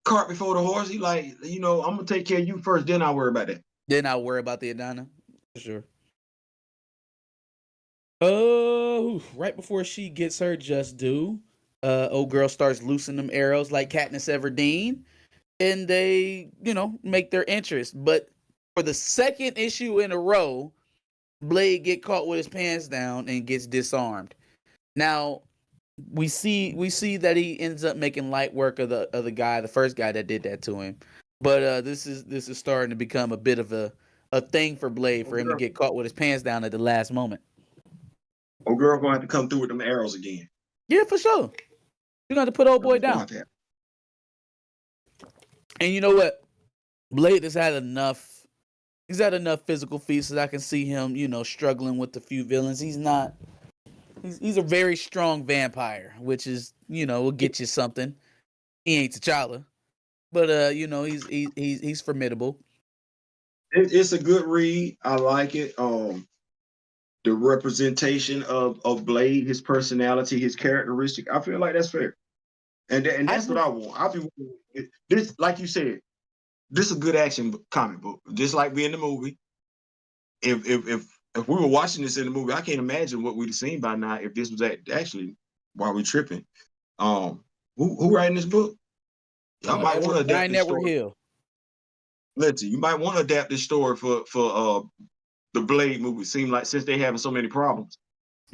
Cart before the horse. He like, I'm gonna take care of you first, then I'll worry about that. Then I'll worry about the Adana. For sure. Oh, right before she gets her just due, old girl starts loosening them arrows like Katniss Everdeen, and they, make their interest. But for the second issue in a row, Blade get caught with his pants down and gets disarmed. Now, we see that he ends up making light work of the guy, the first guy that did that to him. But this is starting to become a bit of a thing for Blade for him to get caught with his pants down at the last moment. Old girl gonna have to come through with them arrows again. Yeah, for sure. You got to put old boy down. And you know what? Blade has had enough. He's had enough physical feats that I can see him, struggling with a few villains. He's not. He's a very strong vampire, which is, will get you something. He ain't T'Challa, but he's formidable. It's a good read. I like it. The representation of Blade, his personality, his characteristic. I feel like that's fair, and that's what I want. I'll be this, like you said, this is a good action comic book, just like we in the movie. If we were watching this in the movie, I can't imagine what we'd have seen by now if this was actually while we tripping. Who writing this book? I might want to adapt Bryan this Edward story. Hill. Let's see, you might want to adapt this story for the Blade movie. Seem like since they having so many problems.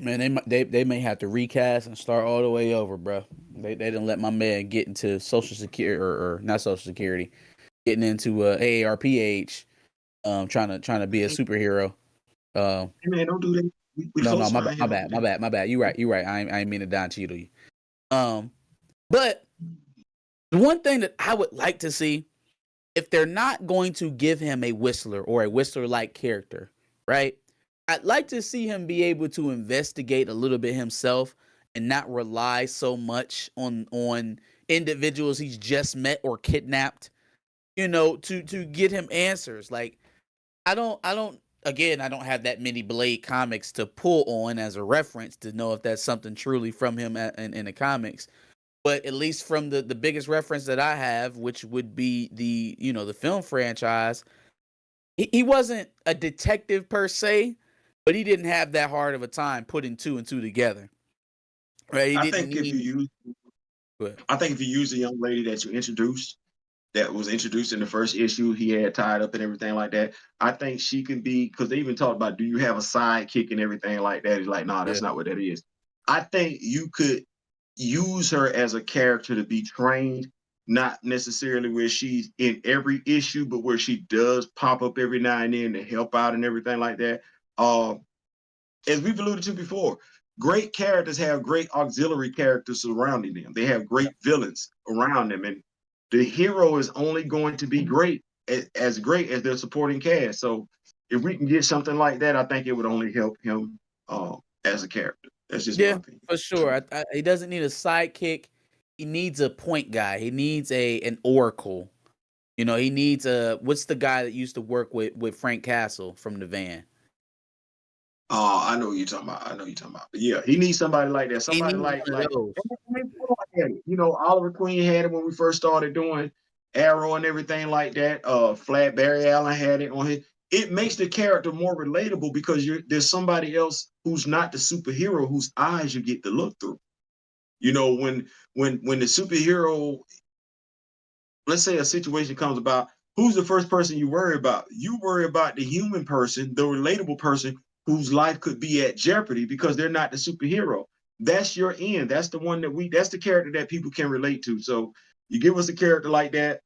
Man, they may have to recast and start all the way over, bro. They didn't let my man get into Social Security or not Social Security, getting into AARP age, trying to be a superhero. Man, don't do that. We No, close my around bad, my here. bad, my bad, my bad. You right, you right. I ain't mean to Don Cheadle you. But the one thing that I would like to see, if they're not going to give him a Whistler or a Whistler-like character, right? I'd like to see him be able to investigate a little bit himself and not rely so much on individuals he's just met or kidnapped, to get him answers. Like I don't again, I don't have that many Blade comics to pull on as a reference to know if that's something truly from him in the comics. But at least from the biggest reference that I have, which would be the film franchise, he wasn't a detective per se, but he didn't have that hard of a time putting two and two together. Right? He I didn't think if you need. use, But I think if you use the young lady that you introduced, that was introduced in the first issue, he had tied up and everything like that. I think she can be, because they even talked about, do you have a sidekick and everything like that? He's like, no, yeah, that's not what that is. I think you could use her as a character to be trained, not necessarily where she's in every issue, but where she does pop up every now and then to help out and everything like that. As we've alluded to before, great characters have great auxiliary characters surrounding them. They have great villains around them, and the hero is only going to be great as great as their supporting cast. So if we can get something like that, I think it would only help him as a character. That's just my yeah, opinion. for sure. He doesn't need a sidekick. He needs a point guy. He needs an oracle. He needs what's the guy that used to work with Frank Castle from the Van? I know what you're talking about. I know what you're talking about. But yeah, he needs somebody like that. He Somebody needs one of those. Oliver Queen had it when we first started doing Arrow and everything like that. Flat Barry Allen had it on his. It makes the character more relatable because there's somebody else who's not the superhero whose eyes you get to look through. When the superhero, let's say a situation comes about, who's the first person you worry about? You worry about the human person, the relatable person whose life could be at jeopardy because they're not the superhero. That's your end. That's the one that's the character that people can relate to. So you give us a character like that.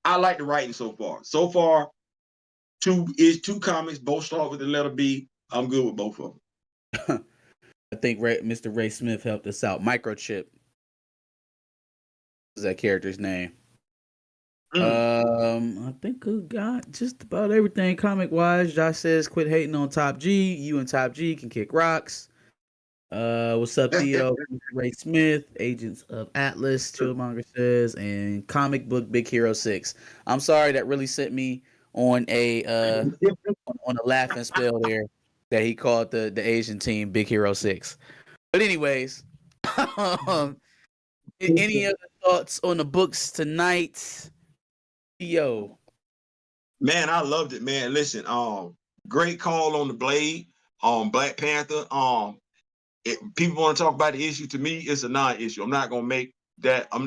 I like the writing so far. So far, two comics, both start with the letter B. I'm good with both of them. I think Mr. Ray Smith helped us out. Microchip is that character's name. I think we got just about everything comic wise. Josh says, "Quit hating on Top G. You and Top G can kick rocks." What's up, Theo? Ray Smith, Agents of Atlas, Chillmonger says, and comic book Big Hero 6. I'm sorry, that really sent me on a laughing spell there that he called the Asian team Big Hero 6. But anyways, any other thoughts on the books tonight? Yo. Man, I loved it, man. Listen, great call on the Blade, Black Panther. People want to talk about the issue. To me, it's a non-issue. I'm not gonna make that. I'm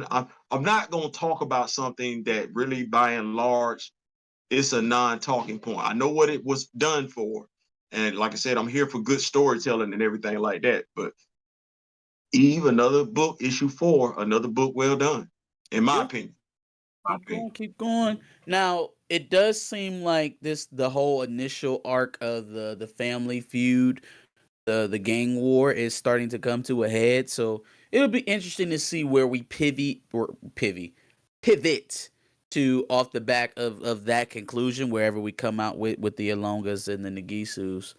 not gonna talk about something that really, by and large, it's a non-talking point. I know what it was done for, and like I said, I'm here for good storytelling and everything like that. But Eve, another book, issue 4, another book well done, in my opinion. Keep going. Now, it does seem like the whole initial arc of the family feud, the gang war is starting to come to a head. So it'll be interesting to see where we pivot to off the back of that conclusion, wherever we come out with the Ilongas and the Nagisus.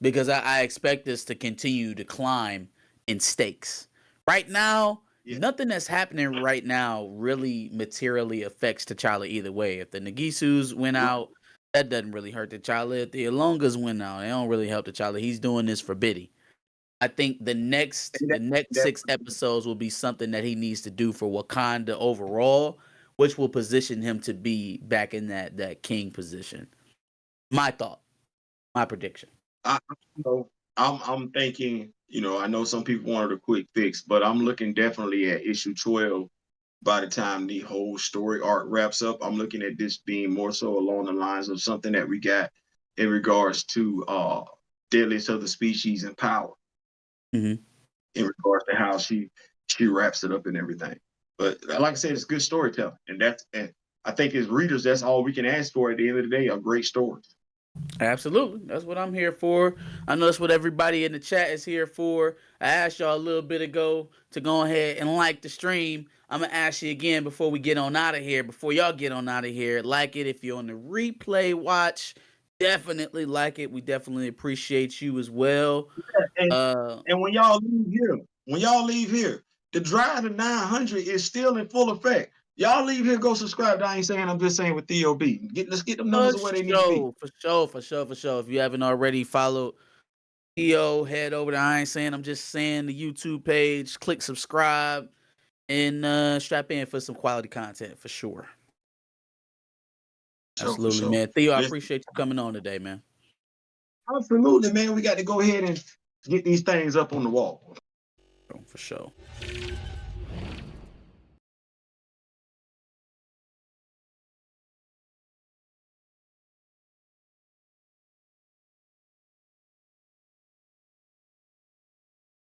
Because I expect this to continue to climb in stakes. Right now, nothing that's happening right now really materially affects T'Challa either way. If the Nagisus went out, that doesn't really hurt T'Challa. If the Ilongas went out, they don't really help T'Challa. He's doing this for Biddy. I think the next 6 episodes will be something that he needs to do for Wakanda overall, which will position him to be back in that king position. My thought, my prediction. I'm thinking, I know some people wanted a quick fix, but I'm looking definitely at issue 12. By the time the whole story arc wraps up, I'm looking at this being more so along the lines of something that we got in regards to deadliest of the species and power. Mm-hmm. In regards to how she wraps it up and everything. But like I said, it's good storytelling, and I think as readers, that's all we can ask for at the end of the day: a great story. Absolutely. That's what I'm here for. I know that's what everybody in the chat is here for. I asked y'all a little bit ago to go ahead and like the stream. I'm going to ask you again before we get on out of here, before y'all get on out of here. Like it if you're on the replay watch. Definitely like it. We definitely appreciate you as well. And when y'all leave here, the drive to 900 is still in full effect. Y'all leave here, go subscribe. I ain't saying, I'm just saying with Theo B. Let's get them numbers where they need to be. For sure. If you haven't already followed Theo, head over to I Ain't Saying, I'm Just Saying, the YouTube page. Click subscribe and strap in for some quality content for sure. Absolutely, man. Theo, I appreciate you coming on today, man. Absolutely, man. We got to go ahead and get these things up on the wall. For sure.